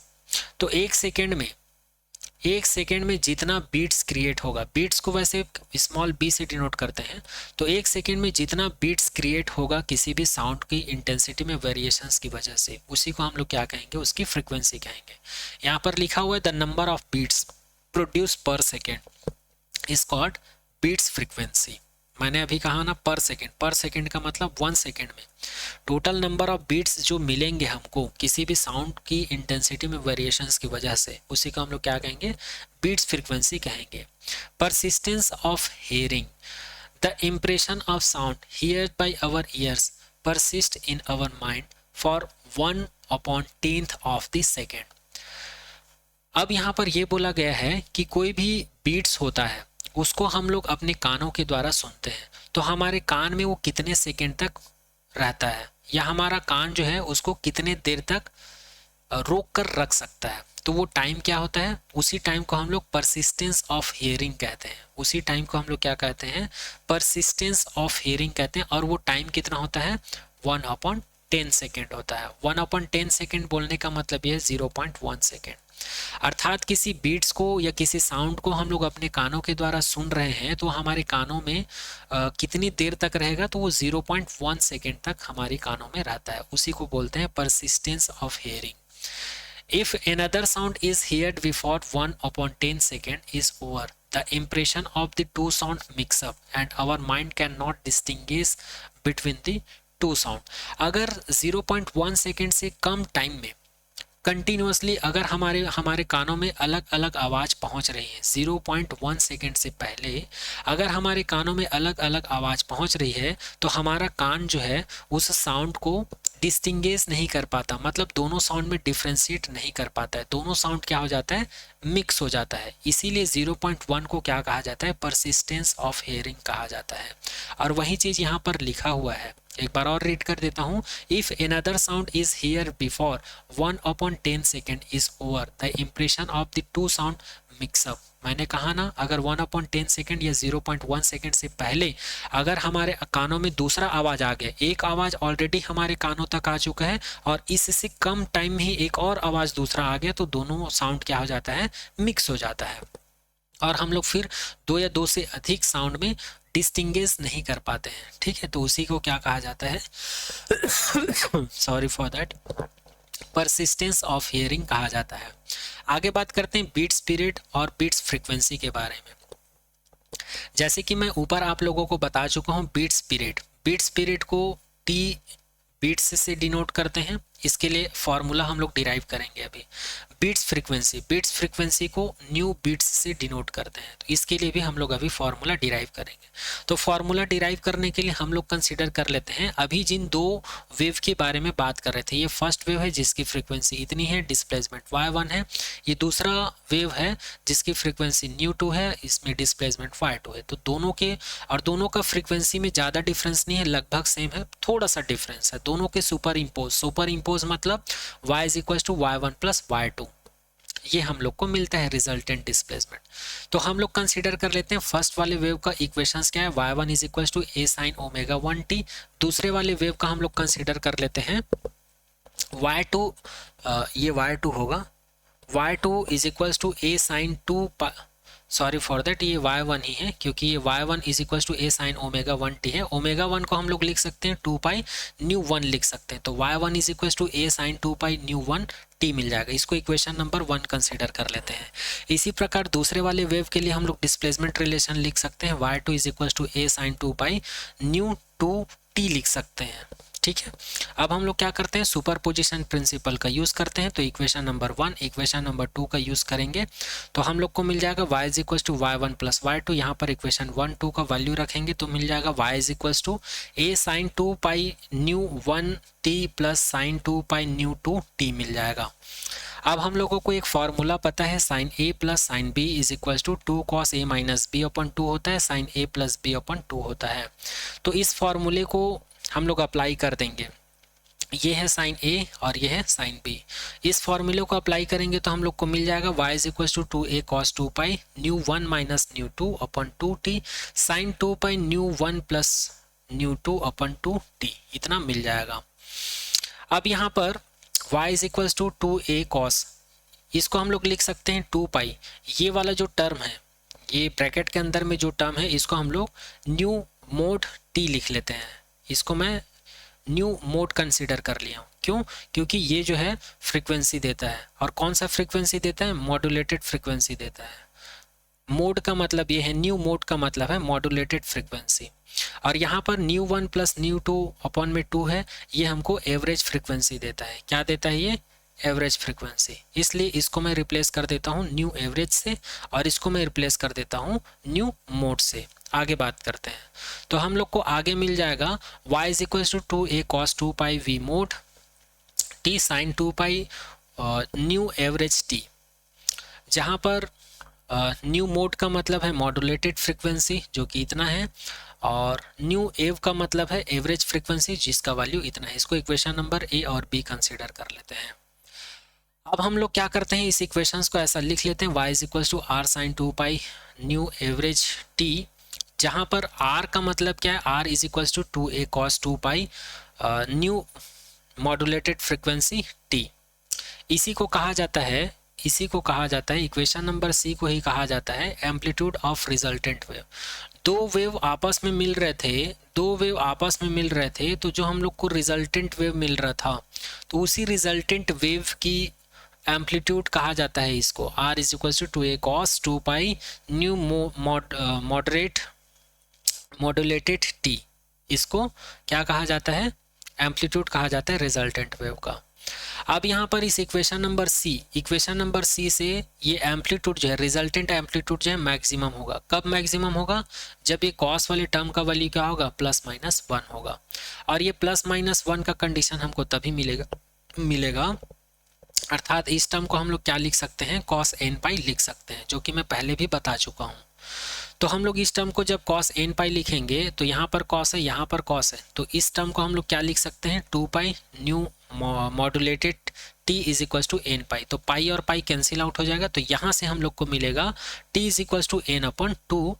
तो एक सेकेंड में जितना बीट्स क्रिएट होगा, बीट्स को वैसे स्मॉल बी से डिनोट करते हैं, तो एक सेकेंड में जितना बीट्स क्रिएट होगा किसी भी साउंड की इंटेंसिटी में वेरिएशंस की वजह से, उसी को हम लोग क्या कहेंगे, उसकी फ्रीक्वेंसी कहेंगे। यहाँ पर लिखा हुआ है, the number of beats produce per second is called beats frequency. मैंने अभी कहा ना पर सेकेंड का मतलब 1 सेकेंड में टोटल नंबर ऑफ बीट्स जो मिलेंगे हमको किसी भी साउंड की इंटेंसिटी में वेरिएशंस की वजह से, उसी को हम लोग क्या कहेंगे, बीट्स फ्रीक्वेंसी कहेंगे। Persistence of hearing, the impression of sound heard by our ears persist in our mind for 1 1/10 of the second. अब यहाँ पर ये बोला गया है कि कोई भी बीट्स होता है उसको हम लोग अपने कानों के द्वारा सुनते हैं, तो हमारे कान में वो कितने सेकेंड तक रहता है, या हमारा कान जो है उसको कितने देर तक रोक कर रख सकता है। तो वो टाइम क्या होता है, उसी टाइम को हम लोग परसिस्टेंस ऑफ हियरिंग कहते हैं। उसी टाइम को हम लोग क्या कहते हैं, परसिस्टेंस ऑफ हियरिंग कहते हैं। और वो टाइम कितना होता है, 1/10 सेकेंड होता है। 1/10 सेकेंड बोलने का मतलब ये है 0.1 सेकेंड। अर्थात किसी बीट्स को या किसी साउंड को हम लोग अपने कानों के द्वारा सुन रहे हैं तो हमारे कानों में कितनी देर तक रहेगा, तो वो 0.1 सेकेंड तक हमारे कानों में रहता है। उसी को बोलते हैं persistence of hearing. If another sound is heard before 1/10 second is over, the impression of the two sound mix up and our mind cannot distinguish between the two sound। अगर 0.1 सेकेंड से कम टाइम में continuously अगर हमारे कानों में अलग अलग आवाज़ पहुंच रही है, 0.1 सेकेंड से पहले अगर हमारे कानों में अलग अलग आवाज़ पहुंच रही है, तो हमारा कान जो है उस साउंड को डिस्टिंग्विश नहीं कर पाता, मतलब दोनों साउंड में डिफ्रेंशिएट नहीं कर पाता है। दोनों साउंड क्या हो जाता है, मिक्स हो जाता है। इसीलिए 0.1 को क्या कहा जाता है, परसिस्टेंस ऑफ हियरिंग कहा जाता है। और वही चीज़ यहाँ पर लिखा हुआ है, एक बार और रीड कर देता हूँ। If another sound is hear before 1/10 second is over, the impression of the two sound mix up. मैंने कहा ना, अगर 1/10 सेकेंड या 0.1 सेकेंड से पहले अगर हमारे कानों में दूसरा आवाज़ आ गया, एक आवाज़ ऑलरेडी हमारे कानों तक आ चुका है और इससे कम टाइम में ही एक और आवाज़ दूसरा आ गया, तो दोनों साउंड क्या हो जाता है, मिक्स हो जाता है। और हम लोग फिर दो या दो से अधिक साउंड में डिस्टिंग्विश नहीं कर पाते हैं। ठीक है, तो उसी को क्या कहा जाता है, sorry for that, persistence of hearing कहा जाता है। आगे बात करते हैं बीट्स पीरियड और बीट्स फ्रीक्वेंसी के बारे में। जैसे कि मैं ऊपर आप लोगों को बता चुका हूं, बीट्स पीरियड को टी बीट्स से डिनोट करते हैं। इसके लिए फॉर्मूला हम लोग डिराइव करेंगे अभी। बीट्स फ्रीक्वेंसी को न्यू बीट्स से डिनोट करते हैं, तो इसके लिए भी हम लोग अभी फॉर्मूला डिराइव करेंगे। तो फॉर्मूला डिराइव करने के लिए हम लोग कंसीडर कर लेते हैं अभी जिन दो वेव के बारे में बात कर रहे थे। ये फर्स्ट वेव है जिसकी फ्रीक्वेंसी इतनी है, डिस्प्लेसमेंट y1 है। ये दूसरा वेव है जिसकी फ्रीक्वेंसी न्यू2 है, इसमें डिस्प्लेसमेंट y2 है। तो दोनों के और दोनों का फ्रीक्वेंसी में ज़्यादा डिफरेंस नहीं है, लगभग सेम है, थोड़ा सा डिफरेंस है। दोनों के सुपर इम्पोज मतलब y is equal to y1 plus y2, ये हम लोग को मिलता है रिजल्टेंट डिस्प्लेसमेंट। तो हम लोग कंसीडर कर लेते हैं फर्स्ट वाले वेव का इक्वेशंस क्या है, y1 is equal to a sin omega 1t। दूसरे वाले वेव का हम लोग कंसीडर कर लेते हैं y2, ये y2 होगा, y2 is equal to a sin 2, sorry for that, ये y1 ही है क्योंकि ये y1 is equal to a sin omega 1t है। ओमेगा 1 को हम लोग लिख सकते हैं 2 पाई न्यू 1 लिख सकते हैं, तो y1 is equal to a sin 2 pi nu 1 t मिल जाएगा। इसको इक्वेशन नंबर 1 कंसीडर कर लेते हैं। इसी प्रकार दूसरे वाले वेव के लिए हम लोग डिस्प्लेसमेंट रिलेशन लिख सकते हैं, y2 is equal to a sin 2 pi nu 2t लिख सकते हैं। ठीक है, अब हम लोग क्या करते हैं, सुपरपोजिशन प्रिंसिपल का यूज करते हैं। तो इक्वेशन नंबर 1 इक्वेशन नंबर 2 का यूज करेंगे तो हम लोग को मिल जाएगा y is equal to y1 plus y2। यहाँ पर इक्वेशन 1 2 का वैल्यू रखेंगे तो मिल जाएगा y is equal to a sin 2 pi nu 1t plus sin 2 pi nu 2t मिल जाएगा। अब हम लोगों को एक फॉर्मूला पता है, sin a plus sin b is equal to 2 cos a minus b upon 2 होता है, sin a plus b upon 2 होता है। तो इस फॉर्मूले को हम लोग अप्लाई कर देंगे, ये है sin a और ये है sin b। इस फॉर्मूले को अप्लाई करेंगे तो हम लोग को मिल जाएगा y is equal to 2a cos 2 pi nu 1 minus nu 2 upon 2t sin 2 pi nu 1 plus nu 2 upon 2t, इतना मिल जाएगा। अब यहाँ पर y is equal to 2a cos, इसको हम लोग लिख सकते हैं 2 पाई। ये वाला जो टर्म है, ये ब्रैकेट के अंदर में जो टर्म है, इसको हम लोग न्यू मोड t लिख लेते हैं। इसको मैं न्यू मोड कंसीडर कर लिया हूँ, क्यों, क्योंकि ये जो है फ्रीक्वेंसी देता है। और कौन सा फ्रीक्वेंसी देता है, मॉड्यूलेटेड फ्रीक्वेंसी देता है। मोड का मतलब ये है, न्यू मोड का मतलब है मॉड्यूलेटेड फ्रीक्वेंसी। और यहाँ पर न्यू 1 प्लस न्यू 2 अपॉन में 2 है, ये हमको एवरेज फ्रीक्वेंसी देता है। क्या देता है ये, एवरेज फ्रीक्वेंसी। इसलिए इसको मैं रिप्लेस कर देता हूँ न्यू एवरेज से और इसको मैं रिप्लेस कर देता हूँ न्यू मोड से। आगे बात करते हैं तो हम लोग को आगे मिल जाएगा y is equal to 2a cos 2 pi v mod t sine 2 pi nu average t, जहाँ पर न्यू मोड का मतलब है मॉड्यूलेटेड फ्रिक्वेंसी जो कि इतना है, और न्यू एव का मतलब है एवरेज फ्रिक्वेंसी जिसका वैल्यू इतना है। इसको इक्वेशन नंबर ए और बी कंसीडर कर लेते हैं। अब हम लोग क्या करते हैं, इस इक्वेशंस को ऐसा लिख लेते हैं, y is equal to r sine 2 pi nu average t, जहाँ पर r का मतलब क्या है, r is equal to 2a cos 2 pi nu modulated frequency t। इसी को कहा जाता है इक्वेशन नंबर सी को ही कहा जाता है एम्पलीट्यूड ऑफ रिजल्टेंट वेव। दो वेव आपस में मिल रहे थे, तो जो हम लोग को रिजल्टेंट वेव मिल रहा था, तो उसी रिजल्टेंट वेव की एम्पलीट्यूड कहा जाता है इसको, r is equal to a cos 2 pi nu modulated t. इसको क्या कहा जाता है, एम्पलीट्यूड कहा जाता है रिजल्टेंट वेव का। अब यहाँ पर इस इक्वेशन नंबर सी से ये एम्पलीट्यूड जो है, रिजल्टेंट एम्पलीट्यूड जो है मैक्सिमम होगा। कब मैक्सिमम होगा, जब ये कॉस वाले टर्म का वैल्यू क्या होगा, +-1 होगा। और ये +-1 का कंडीशन हमको तभी मिलेगा अर्थात इस टर्म को हम लोग क्या लिख सकते हैं, cos n पाई लिख सकते हैं, जो कि मैं पहले भी बता चुका हूँ। तो हम लोग इस टर्म को जब cos n पाई लिखेंगे तो यहाँ पर cos है, यहाँ पर cos है, तो इस टर्म को हम लोग क्या लिख सकते हैं, 2 pi nu modulated t is equal to N pi. तो पाई और पाई कैंसिल आउट हो जाएगा, तो यहाँ से हम लोग को मिलेगा t is equal to n upon 2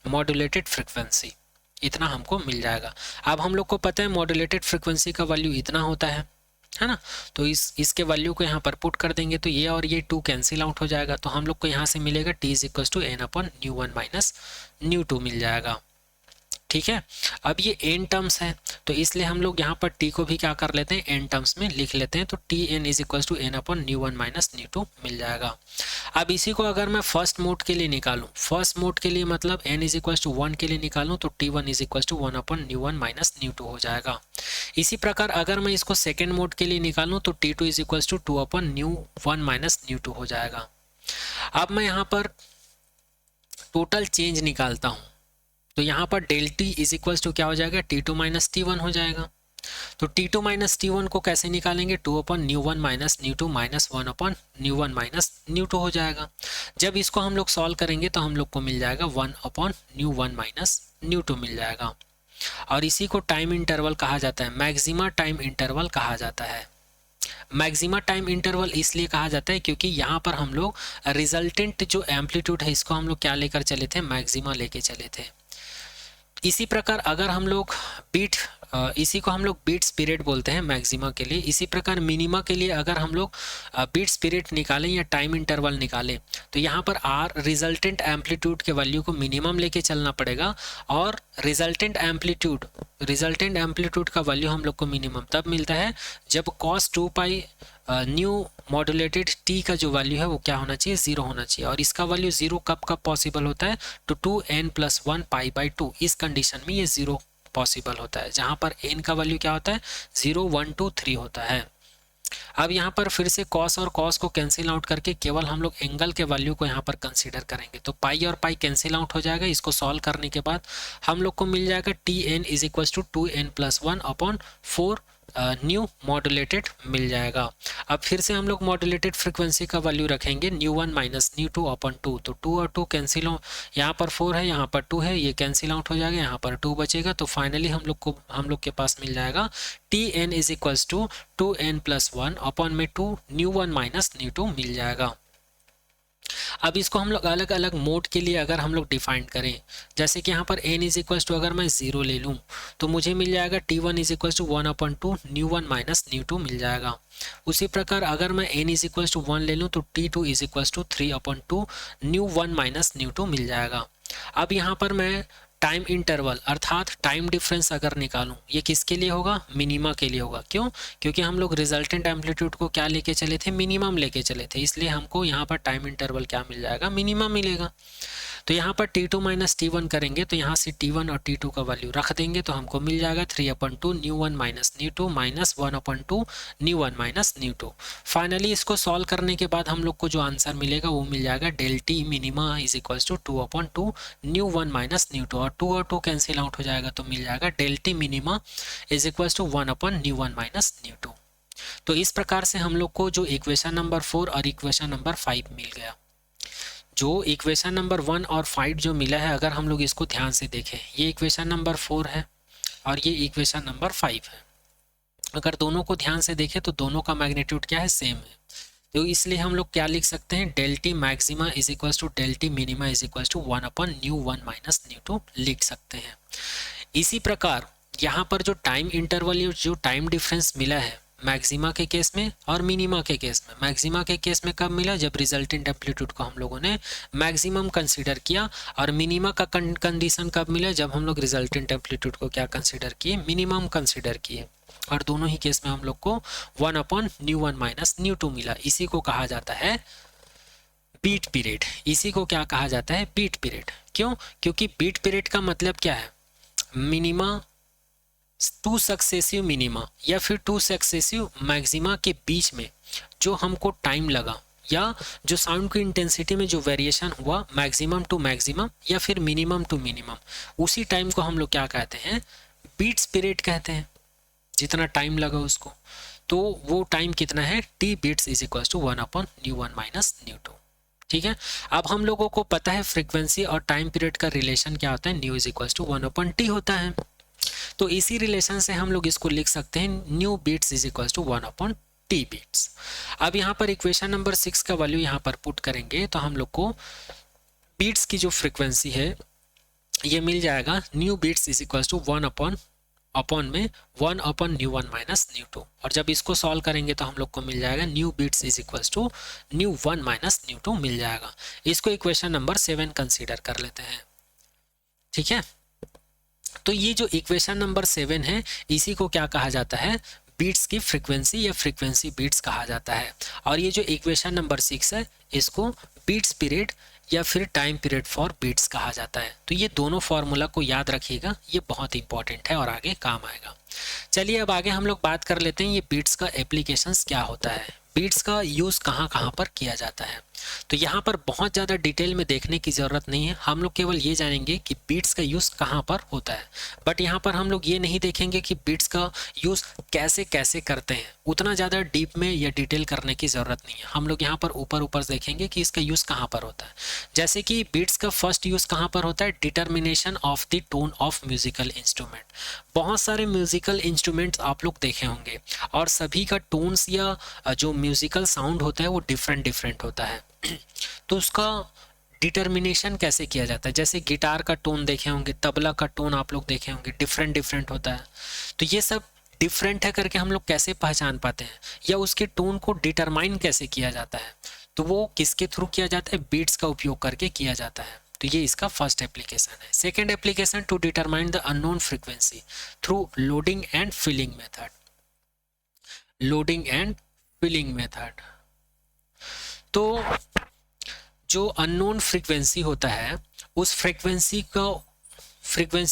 modulated frequency, इतना हमको मिल जाएगा। अब हम लोग को पता है मॉड्यूलेटेड फ्रिक्वेंसी का वैल्यू इतना होता है ना, तो इसके वैल्यू को यहाँ पर पुट कर देंगे तो ये और ये 2 कैंसिल आउट हो जाएगा, तो हम लोग को यहाँ से मिलेगा t is equal to n upon nu 1 minus nu 2 मिल जाएगा। ठीक है, अब ये n टर्म्स है, तो इसलिए हम लोग यहाँ पर t को भी क्या कर लेते हैं, n टर्म्स में लिख लेते हैं, तो t n is equal to n upon nu 1 minus nu 2 मिल जाएगा। अब इसी को अगर मैं फर्स्ट मोड के लिए निकालूं, फर्स्ट मोड के लिए मतलब n इज इक्वल टू 1 के लिए निकालूं, तो t1 is equal to 1 upon nu 1 minus nu 2 हो जाएगा। इसी प्रकार अगर मैं इसको सेकेंड मोड के लिए निकालूं, तो t2 is equal to 2 upon nu 1 minus nu 2 हो जाएगा। अब मैं यहाँ पर टोटल चेंज निकालता हूँ, तो यहाँ पर del t is equals to क्या हो जाएगा, T2 माइनस T1 हो जाएगा। तो T2 माइनस T1 को कैसे निकालेंगे, 2 upon nu 1 minus nu 2 minus 1 upon nu 1 minus nu 2 हो जाएगा। जब इसको हम लोग सॉल्व करेंगे तो हम लोग को मिल जाएगा 1 अपॉन न्यू 1 माइनस न्यू 2 मिल जाएगा। और इसी को टाइम इंटरवल कहा जाता है, मैक्सिमा टाइम इंटरवल कहा जाता है। मैक्सिमा टाइम इंटरवल इसलिए कहा जाता है क्योंकि यहाँ पर हम लोग रिजल्टेंट जो एम्पलीट्यूड है इसको हम लोग क्या लेकर चले थे, मैक्सिमा लेके चले थे। इसी प्रकार अगर हम लोग इसी को हम लोग बीट्स पीरियड बोलते हैं मैक्सिमा के लिए। इसी प्रकार मिनिमा के लिए अगर हम लोग बीट्स पीरियड निकालें या टाइम इंटरवल निकालें, तो यहाँ पर आर रिजल्टेंट एम्पलीट्यूड के वैल्यू को मिनिमम लेके चलना पड़ेगा, और रिजल्टेंट एम्पलीट्यूड का वैल्यू हम लोग को मिनिमम तब मिलता है जब cos 2 pi nu modulated t का जो वैल्यू है वो क्या होना चाहिए, 0 होना चाहिए। और इसका वैल्यू 0 कब पॉसिबल होता है, तो 2n+1 पाई बाई 2, इस कंडीशन में ये 0 पॉसिबल होता है, जहाँ पर n का वैल्यू क्या होता है, 0 1 2 3 होता है। अब यहाँ पर फिर से cos और cos को कैंसिल आउट करके केवल हम लोग एंगल के वैल्यू को यहाँ पर कंसीडर करेंगे, तो पाई और पाई कैंसिल आउट हो जाएगा। इसको सॉल्व करने के बाद हम लोग को मिल जाएगा Tn is equal to 2n+1 upon 4 nu modulated मिल जाएगा। अब फिर से हम लोग मॉड्यूलेटेड फ्रिक्वेंसी का वैल्यू रखेंगे न्यू 1 माइनस न्यू 2 अपॉन 2, तो 2 और 2 कैंसिल हो, यहाँ पर 4 है, यहाँ पर 2 है, ये कैंसिल आउट हो जाएगा, यहाँ पर 2 बचेगा। तो फाइनली हम लोग के पास मिल जाएगा Tn is equals to 2n+1 upon में 2 न्यू 1 माइनस न्यू 2 मिल जाएगा। अब इसको हम लोग अलग अलग मोड के लिए अगर हम लोग डिफाइन करें, जैसे कि यहाँ पर n इज इक्वल्स टू अगर मैं 0 ले लूँ तो मुझे मिल जाएगा T1 is equals to 1 upon 2 nu 1 minus nu 2 मिल जाएगा। उसी प्रकार अगर मैं n इज इक्वल्स टू 1 ले लूँ तो T2 is equals to 3 upon 2 nu 1 minus nu 2 मिल जाएगा। अब यहाँ पर मैं टाइम इंटरवल अर्थात टाइम डिफरेंस अगर निकालूं, ये किसके लिए होगा, मिनिमा के लिए होगा। क्यों, क्योंकि हम लोग रिजल्टेंट एम्पलीट्यूड को क्या लेके चले थे, मिनिमम लेके चले थे, इसलिए हमको यहाँ पर टाइम इंटरवल क्या मिल जाएगा, मिनिमम मिलेगा। तो यहाँ पर T2 माइनस T1 करेंगे तो यहाँ से T1 और T2 का वैल्यू रख देंगे तो हमको मिल जाएगा 3 upon 2 nu 1 minus nu 2 minus 1 upon 2 nu 1 minus nu 2। Finally इसको सॉल्व करने के बाद हम लोग को जो आंसर मिलेगा वो मिल जाएगा del T minima is equals to 2 upon 2 nu 1 minus nu 2, और 2 कैंसिल आउट हो जाएगा तो मिल जाएगा del T minima is equals to 1 upon nu 1 minus nu 2। तो इस प्रकार से हम लोग को जो इक्वेशन नंबर 4 और इक्वेशन नंबर 5 मिल गया। जो इक्वेशन नंबर 1 और 5 जो मिला है, अगर हम लोग इसको ध्यान से देखें, ये इक्वेशन नंबर 4 है और ये इक्वेशन नंबर 5 है। अगर दोनों को ध्यान से देखें तो दोनों का मैग्नीट्यूड क्या है, सेम है। तो इसलिए हम लोग क्या लिख सकते हैं, del T maxima is equals to del T minima is equals to 1/ν1 minus ν2 लिख सकते हैं। इसी प्रकार यहाँ पर जो टाइम इंटरवल, जो टाइम डिफरेंस मिला है मैक्सिमा के केस में और मिनिमा के केस में, मैक्सिमा के केस में कब मिला, जब रिजल्टेंट एम्पलीट्यूड को हम लोगों ने मैक्सिमम कंसीडर किया, और मिनिमा का कंडीशन कब मिला, जब हम लोग रिजल्टेंट एम्पलीट्यूड को क्या कंसीडर किए, मिनिमम कंसीडर किए। और दोनों ही केस में हम लोग को 1/ν1 माइनस ν2 मिला। इसी को कहा जाता है बीट पीरियड। इसी को क्या कहा जाता है, बीट पीरियड। क्यों? क्योंकि बीट पीरियड का मतलब क्या है, मिनिमा, 2 सक्सेसिव मिनिमा या फिर 2 सक्सेसिव मैक्सिमा के बीच में जो हमको टाइम लगा, या जो साउंड की इंटेंसिटी में जो वेरिएशन हुआ मैक्सिमम टू मैक्सिमम या फिर मिनिमम टू मिनिमम, उसी टाइम को हम लोग क्या कहते हैं, बीट्स पीरियड कहते हैं। जितना टाइम लगा उसको, तो वो टाइम कितना है, T beats is equal to 1/ν1 minus ν2। ठीक है। अब हम लोगों को पता है फ्रीक्वेंसी और टाइम पीरियड का रिलेशन क्या होता है, nu is equal to 1/t होता है। तो इसी रिलेशन से हम लोग इसको लिख सकते हैं, nu beats is equal to 1/t beats. अब यहाँ पर इक्वेशन नंबर 6 का वैल्यू यहाँ पर पुट करेंगे तो हम लोग को बीट्स की जो फ्रीक्वेंसी है ये मिल जाएगा, nu beats is equal to 1/ν1 minus ν2। और जब इसको सॉल्व करेंगे तो हम लोग को मिल जाएगा nu beats is equal to ν1 minus ν2 मिल जाएगा। इसको इक्वेशन नंबर 7 कंसीडर कर लेते हैं। ठीक है। तो ये जो इक्वेशन नंबर 7 है, इसी को क्या कहा जाता है, बीट्स की फ्रीक्वेंसी या फ्रीक्वेंसी बीट्स कहा जाता है। और ये जो इक्वेशन नंबर 6 है, इसको बीट्स पीरियड या फिर टाइम पीरियड फॉर बीट्स कहा जाता है। तो ये दोनों फॉर्मूला को याद रखिएगा, ये बहुत इंपॉर्टेंट है और आगे काम आएगा। चलिए अब आगे हम लोग बात कर लेते हैं, ये बीट्स का एप्लीकेशंस क्या होता है, बीट्स का यूज़ कहाँ कहाँ पर किया जाता है। तो यहाँ पर बहुत ज़्यादा डिटेल में देखने की ज़रूरत नहीं है, हम लोग केवल ये जानेंगे कि बीट्स का यूज़ कहाँ पर होता है। बट यहाँ पर हम लोग ये नहीं देखेंगे कि बीट्स का यूज़ कैसे कैसे करते हैं, उतना ज़्यादा डीप में या डिटेल करने की ज़रूरत नहीं है। हम लोग यहाँ पर ऊपर ऊपर देखेंगे कि इसका यूज़ कहाँ पर होता है। जैसे कि बीट्स का फर्स्ट यूज़ कहाँ पर होता है, determination of the tone of musical instrument. बहुत सारे म्यूजिकल इंस्ट्रूमेंट्स आप लोग देखे होंगे और सभी का टोन्स या जो म्यूजिकल साउंड होता है वो डिफरेंट डिफरेंट होता है। तो उसका डिटर्मिनेशन कैसे किया जाता है, जैसे गिटार का टोन देखे होंगे, तबला का टोन आप लोग देखे होंगे, डिफरेंट डिफरेंट होता है। तो ये सब डिफरेंट है करके हम लोग कैसे पहचान पाते हैं, या उसके टोन को डिटरमाइन कैसे किया जाता है, तो वो किसके थ्रू किया जाता है, बीट्स का उपयोग करके किया जाता है। तो ये इसका फर्स्ट एप्लीकेशन है। Second application, to determine the unknown frequency through loading and filling method. Loading and filling method, तो जो अननोन फ्रीक्वेंसी होता है, उस फ्रीक्वेंसी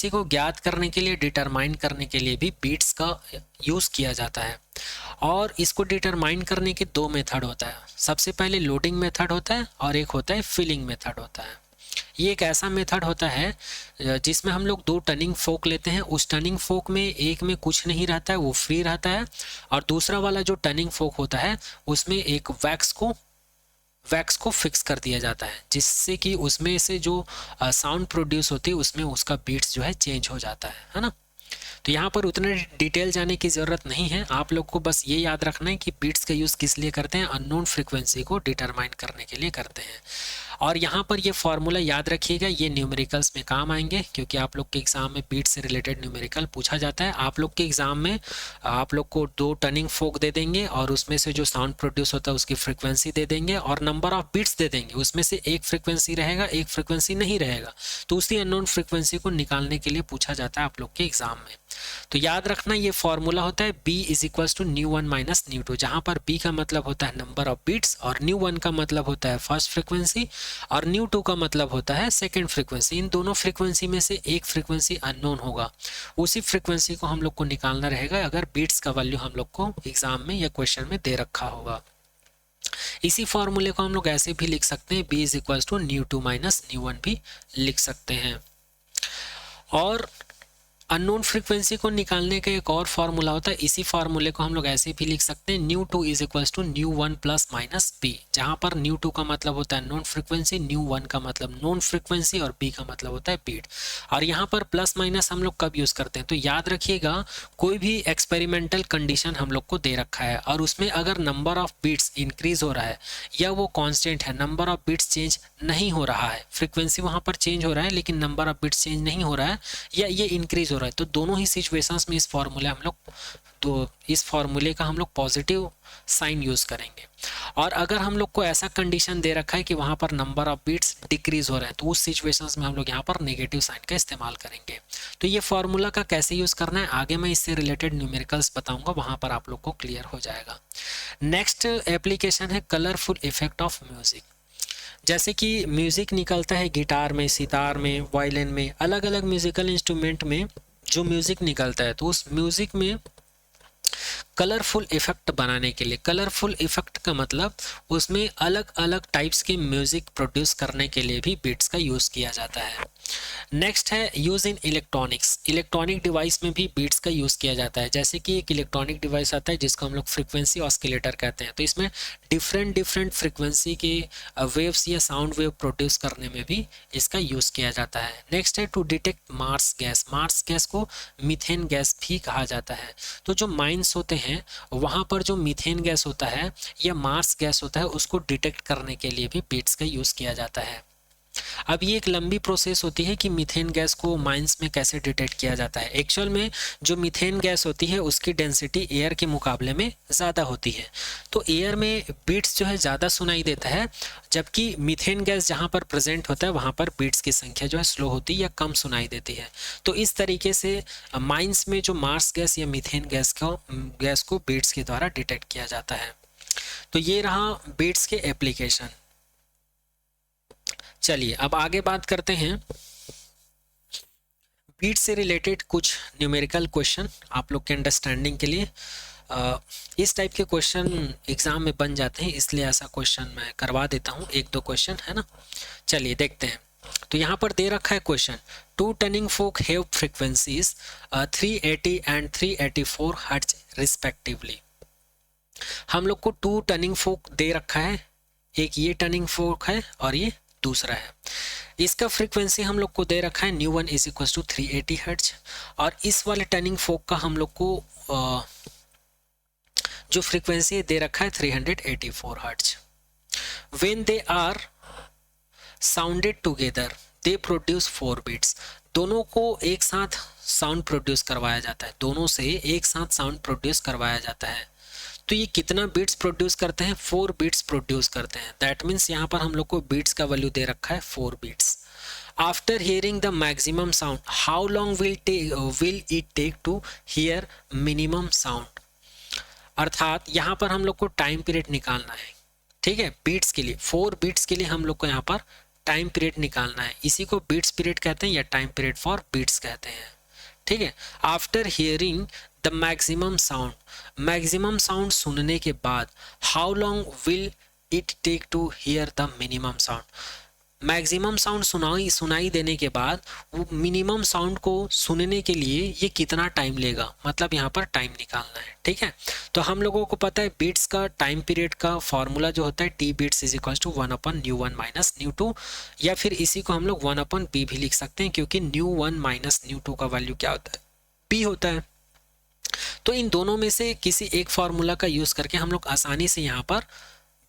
को ज्ञात करने के लिए, डिटरमाइन करने के लिए भी बीट्स का यूज़ किया जाता है। और इसको डिटरमाइन करने के 2 मेथड होता है। सबसे पहले लोडिंग मेथड होता है और एक होता है फिलिंग मेथड होता है। ये एक ऐसा मेथड होता है जिसमें हम लोग 2 टर्निंग फोक लेते हैं। उस टर्निंग फोक में एक में कुछ नहीं रहता है, वो फ्री रहता है, और दूसरा वाला जो टर्निंग फोक होता है उसमें एक वैक्स को फिक्स कर दिया जाता है, जिससे कि उसमें से जो साउंड प्रोड्यूस होती है उसमें उसका बीट्स जो है चेंज हो जाता है ना। तो यहाँ पर उतने डिटेल जाने की ज़रूरत नहीं है, आप लोग को बस ये याद रखना है कि बीट्स का यूज़ किस लिए करते हैं, अननोन फ्रीक्वेंसी को डिटरमाइन करने के लिए करते हैं। और यहाँ पर ये फार्मूला याद रखिएगा, ये न्यूमेरिकल्स में काम आएंगे, क्योंकि आप लोग के एग्जाम में बीट से रिलेटेड न्यूमेरिकल पूछा जाता है। आप लोग के एग्जाम में आप लोग को 2 टर्निंग फोक दे देंगे और उसमें से जो साउंड प्रोड्यूस होता है उसकी फ्रीक्वेंसी दे देंगे और नंबर ऑफ बीट्स दे देंगे, उसमें से एक फ्रीक्वेंसी रहेगा, एक फ्रीक्वेंसी नहीं रहेगा। तो उसी अननोन फ्रीक्वेंसी को निकालने के लिए पूछा जाता है आप लोग के एग्जाम में। तो याद रखना, ये फॉर्मूला होता है b is equal to ν1 minus ν2, जहां पर b का मतलब होता है नंबर ऑफ बीट्स और ν1 का मतलब होता है फर्स्ट फ्रीक्वेंसी और ν2 का मतलब होता है सेकंड फ्रीक्वेंसी। इन दोनों फ्रीक्वेंसी में से एक फ्रीक्वेंसी अननोन होगा, उसी फ्रीक्वेंसी को हम लोग को निकालना रहेगा अगर बीट्स का वैल्यू हम लोग को एग्जाम में या क्वेश्चन में दे रखा होगा। इसी फॉर्मूले को हम लोग ऐसे भी लिख सकते हैं, b is equal to ν2 minus ν1 भी लिख सकते हैं। और अननोन फ्रीक्वेंसी को निकालने का एक और फॉर्मूला होता है, इसी फॉर्मूले को हम लोग ऐसे भी लिख सकते हैं, nu two is equals to nu one plus minus b, जहां पर न्यू टू का मतलब होता है नॉन फ्रीक्वेंसी, न्यू वन का मतलब नॉन फ्रीक्वेंसी और बी का मतलब होता है बीट। और यहाँ पर प्लस माइनस हम लोग कब यूज करते हैं, तो याद रखिएगा कोई भी एक्सपेरिमेंटल कंडीशन हम लोग को दे रखा है और उसमें अगर नंबर ऑफ बीट्स इंक्रीज हो रहा है या वो कांस्टेंट है, नंबर ऑफ बीट्स चेंज नहीं हो रहा है, फ्रीक्वेंसी वहां पर चेंज हो रहा है लेकिन नंबर ऑफ बीट्स चेंज नहीं हो रहा है या ये इंक्रीज हो रहा है, तो दोनों ही सिचुएशंस में इस फॉर्मूले का हम लोग पॉजिटिव साइन यूज करेंगे। और अगर हम लोग को ऐसा कंडीशन दे रखा है कि वहां पर नंबर ऑफ बीट्स डिक्रीज हो रहे हैं, तो उस सिचुएशंस में हम लोग यहाँ पर नेगेटिव साइन का इस्तेमाल करेंगे। तो ये फॉर्मूला का कैसे यूज करना है आगे मैं इससे रिलेटेड न्यूमेरिकल्स बताऊंगा, वहां पर आप लोग को क्लियर हो जाएगा। नेक्स्ट एप्लीकेशन है कलरफुल इफेक्ट ऑफ म्यूजिक। जैसे कि म्यूजिक निकलता है गिटार में, सितार में, वायलिन में, अलग अलग म्यूजिकल इंस्ट्रूमेंट में जो म्यूजिक निकलता है, तो उस म्यूजिक में कलरफुल इफेक्ट बनाने के लिए, कलरफुल इफेक्ट का मतलब उसमें अलग अलग टाइप्स के म्यूजिक प्रोड्यूस करने के लिए भी बीट्स का यूज किया जाता है। नेक्स्ट है use in electronics. Electronic device में भी बीट्स का यूज किया जाता है। जैसे कि एक इलेक्ट्रॉनिक डिवाइस आता है जिसको हम लोग फ्रीक्वेंसी ऑस्किलेटर कहते हैं, तो इसमें डिफरेंट फ्रीक्वेंसी के वेव्स या साउंड वेव प्रोड्यूस करने में भी इसका यूज किया जाता है। नेक्स्ट है to detect marsh gas. Marsh gas को मीथेन गैस भी कहा जाता है। तो जो माइंस होते हैं वहां पर जो मीथेन गैस होता है या मार्स गैस होता है उसको डिटेक्ट करने के लिए भी बीट्स का यूज किया जाता है। अब ये एक लंबी प्रोसेस होती है कि मीथेन गैस को माइंस में कैसे डिटेक्ट किया जाता है। एक्चुअल में जो मीथेन गैस होती है उसकी डेंसिटी एयर के मुकाबले में ज़्यादा होती है, तो एयर में बीट्स जो है ज़्यादा सुनाई देता है, जबकि मीथेन गैस जहाँ पर प्रेजेंट होता है वहाँ पर बीट्स की संख्या जो है स्लो होती है या कम सुनाई देती है। तो इस तरीके से माइंस में जो मार्स गैस या मीथेन गैस को बीट्स के द्वारा डिटेक्ट किया जाता है। तो ये रहा बीट्स के एप्लीकेशन। चलिए अब आगे बात करते हैं बीट से रिलेटेड कुछ न्यूमेरिकल क्वेश्चन आप लोग के अंडरस्टैंडिंग के लिए। इस टाइप के क्वेश्चन एग्जाम में बन जाते हैं, इसलिए ऐसा क्वेश्चन मैं करवा देता हूं, एक दो क्वेश्चन है ना। चलिए देखते हैं। तो यहाँ पर दे रखा है question, two tuning fork have frequencies 380 and 384 hertz respectively. हम लोग को टू टर्निंग फोक दे रखा है, एक ये टर्निंग फोक है और ये दूसरा है। इसका फ्रीक्वेंसी हम लोग को दे रखा है nu one is equal to 380 hertz, और इस वाले टर्निंग फोक का हम लोग को जो फ्रीक्वेंसी दे रखा है 384 hertz. When they are sounded together they produce 4 beats. दोनों को एक साथ साउंड प्रोड्यूस करवाया जाता है, दोनों से एक साथ साउंड प्रोड्यूस करवाया जाता है। तो ये कितना बीट्स प्रोड्यूस करते हैं, 4 बीट्स प्रोड्यूस करते हैं। दैट मीन्स यहाँ पर हम लोग को बीट्स का वैल्यू दे रखा है 4 beats. After hearing the maximum sound how long will it take to hear minimum sound. अर्थात यहाँ पर हम लोग को टाइम पीरियड निकालना है, ठीक है, बीट्स के लिए 4 बीट्स के लिए हम लोग को यहाँ पर टाइम पीरियड निकालना है। इसी को बीट्स पीरियड कहते हैं या टाइम पीरियड फॉर बीट्स कहते हैं, ठीक है। After hearing the maximum sound सुनने के बाद how long will it take to hear the minimum sound. Maximum sound सुनाई देने के बाद वो मिनिमम साउंड को सुनने के लिए ये कितना टाइम लेगा, मतलब यहाँ पर टाइम निकालना है, ठीक है। तो हम लोगों को पता है बीट्स का टाइम पीरियड का फॉर्मूला जो होता है T beats is equal to 1/ν1 minus ν2, या फिर इसी को हम लोग 1/b भी लिख सकते हैं, क्योंकि ν1 माइनस ν2 का वैल्यू क्या होता है, p होता है। तो इन दोनों में से किसी एक फॉर्मूला का यूज करके हम लोग आसानी से यहाँ पर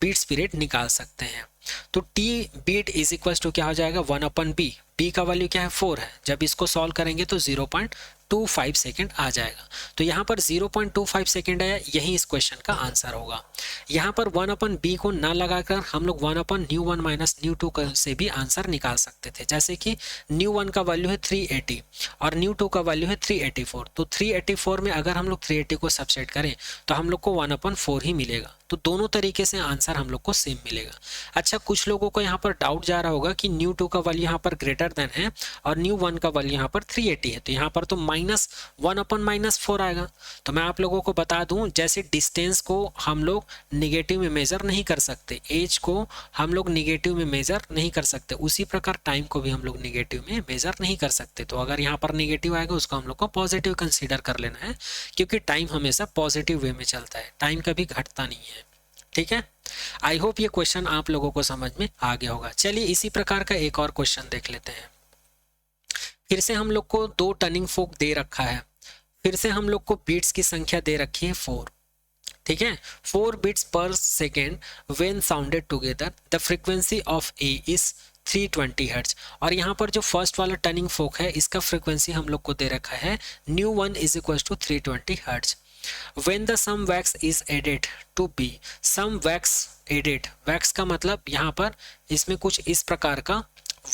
बीट्स पीरियड निकाल सकते हैं। तो t beat is equal to क्या हो जाएगा 1/b, b का वैल्यू क्या है 4 है, जब इसको सॉल्व करेंगे तो 0.25 सेकेंड आ जाएगा। तो यहाँ पर 0.25 सेकेंड आया, यही इस क्वेश्चन का आंसर होगा। यहाँ पर 1/b को ना लगाकर हम लोग 1/ν1 माइनस ν2 से भी आंसर निकाल सकते थे। जैसे कि ν1 का वैल्यू है 380 और ν2 का वैल्यू है 384, तो 384 में अगर हम लोग 380 को सबसेट करें तो हम लोग को 1/4 ही मिलेगा। तो दोनों तरीके से आंसर हम लोग को सेम मिलेगा। अच्छा, कुछ लोगों को यहाँ पर डाउट जा रहा होगा कि ν2 का वैल्यू यहाँ पर ग्रेटर ग्रेटर देन है और न्यू वन का वैल्यू यहाँ पर 380 है, तो यहाँ पर तो -1/-4 आएगा। तो मैं आप लोगों को बता दूं, जैसे डिस्टेंस को हम लोग निगेटिव में मेजर नहीं कर सकते, एज को हम लोग निगेटिव में मेजर नहीं कर सकते, उसी प्रकार टाइम को भी हम लोग निगेटिव में मेजर नहीं कर सकते। तो अगर यहाँ पर निगेटिव आएगा उसको हम लोग को पॉजिटिव कंसीडर कर लेना है, क्योंकि टाइम हमेशा पॉजिटिव वे में चलता है, टाइम कभी घटता नहीं है। ठीक है, आई होप ये क्वेश्चन आप लोगों को समझ में आ गया होगा। चलिए इसी प्रकार का एक और क्वेश्चन देख लेते हैं। फिर से हम लोग को 2 टर्निंग फोक दे रखा है, फिर से हम लोग को बीट्स की संख्या दे रखी है 4। ठीक है, 4 बीट्स पर second when sounded together, the frequency of A is 320 hertz. और यहाँ पर जो फर्स्ट वाला टर्निंग फोक है इसका फ्रीक्वेंसी हम लोग को दे रखा है nu one is equal to 320 hertz. When the sum wax is added to B, sum wax added, wax का मतलब यहाँ पर इसमें कुछ इस प्रकार का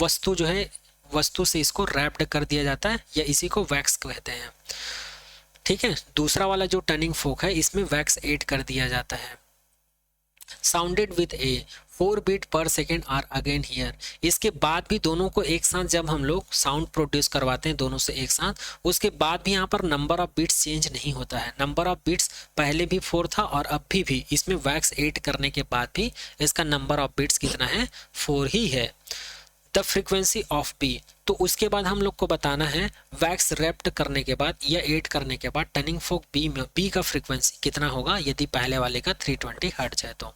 वस्तु जो है, वस्तु से इसको रैप्ड कर दिया जाता है या इसी को वैक्स कहते हैं। ठीक है, दूसरा वाला जो टर्निंग फोक है इसमें वैक्स ऐड कर दिया जाता है। साउंडेड विथ ए 4 बीट पर सेकेंड आर अगेन हियर, इसके बाद भी दोनों को एक साथ जब हम लोग साउंड प्रोड्यूस करवाते हैं दोनों से एक साथ, उसके बाद भी यहाँ पर नंबर ऑफ बीट्स चेंज नहीं होता है। नंबर ऑफ बीट्स पहले भी 4 था और अब भी इसमें वैक्स ऐड करने के बाद भी इसका नंबर ऑफ बीट्स कितना है, 4 ही है। द फ्रीक्वेंसी ऑफ बी, तो उसके बाद हम लोग को बताना है वैक्स रैप्ड करने के बाद या ऐड करने के बाद टर्निंग फोक बी में बी का फ्रीक्वेंसी कितना होगा यदि पहले वाले का 320 हर्ट्ज है। तो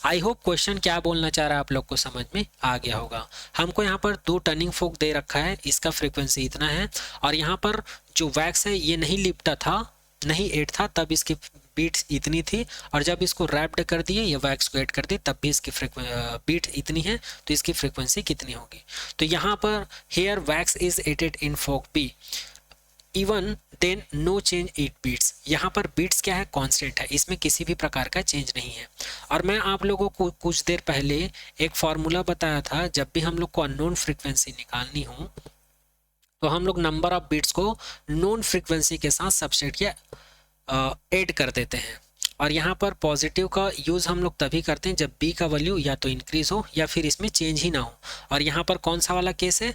आई होप क्वेश्चन क्या बोलना चाह रहा है आप लोग को समझ में आ गया होगा। हमको यहाँ पर 2 टर्निंग फोक दे रखा है, इसका फ्रीक्वेंसी इतना है और यहाँ पर जो वैक्स है ये नहीं लिपटा था, नहीं ऐड था, तब इसकी बीट इतनी थी और जब इसको रैप्ड कर दिए या वैक्स को ऐड कर दिए तब भी इसकी बीट इतनी है, तो इसकी फ्रीक्वेंसी कितनी होगी। तो यहाँ पर hair wax is added in fork b even then no change it beats, यहाँ पर बीट्स क्या है, कांस्टेंट है, इसमें किसी भी प्रकार का चेंज नहीं है। और मैं आप लोगों को कुछ देर पहले एक फॉर्मूला बताया था, जब भी हम लोग को अननोन फ्रीक्वेंसी निकालनी हो तो हम लोग नंबर ऑफ बीट्स को नोन फ्रीक्वेंसी के साथ सबसेट या ऐड कर देते हैं। और यहाँ पर पॉजिटिव का यूज़ हम लोग तभी करते हैं जब बी का वैल्यू या तो इंक्रीज हो या फिर इसमें चेंज ही ना हो। और यहाँ पर कौन सा वाला केस है,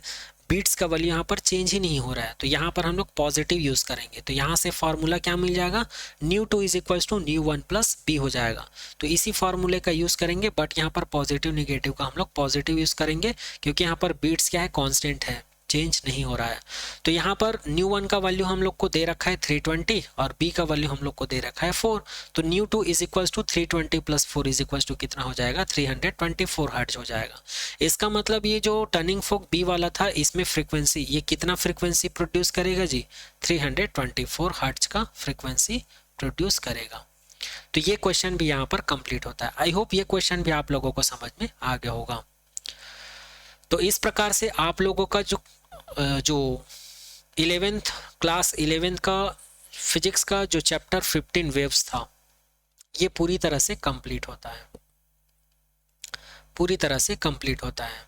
बीट्स का वैल्यू यहाँ पर चेंज ही नहीं हो रहा है, तो यहाँ पर हम लोग पॉजिटिव यूज़ करेंगे। तो यहाँ से फॉर्मूला क्या मिल जाएगा, nu 2 is equals to nu 1 plus b हो जाएगा। तो इसी फॉर्मूले का यूज़ करेंगे, बट यहाँ पर पॉजिटिव निगेटिव का हम लोग पॉजिटिव यूज़ करेंगे क्योंकि यहाँ पर बीट्स क्या है, कॉन्स्टेंट है, चेंज नहीं हो रहा है। तो यहाँ पर न्यू 1 का वैल्यू हम लोग को दे रखा है 320 और बी का वैल्यू हम लोग को दे रखा है 4। तो nu 2 is equals to 320 plus 4 is equals to कितना हो जाएगा, 324 हर्ट्ज हो जाएगा। इसका मतलब ये जो टर्निंग फोक बी वाला था इसमें फ्रीक्वेंसी, ये कितना फ्रीक्वेंसी प्रोड्यूस करेगा जी, 324 हर्ट्ज का फ्रीक्वेंसी प्रोड्यूस करेगा। तो ये क्वेश्चन भी यहाँ पर कंप्लीट होता है। आई होप ये क्वेश्चन भी आप लोगों को समझ में आ गया होगा। तो इस प्रकार से आप लोगों का जो 11th क्लास 11th का फिजिक्स का जो चैप्टर 15 वेव्स था ये पूरी तरह से कंप्लीट होता है, पूरी तरह से कंप्लीट होता है।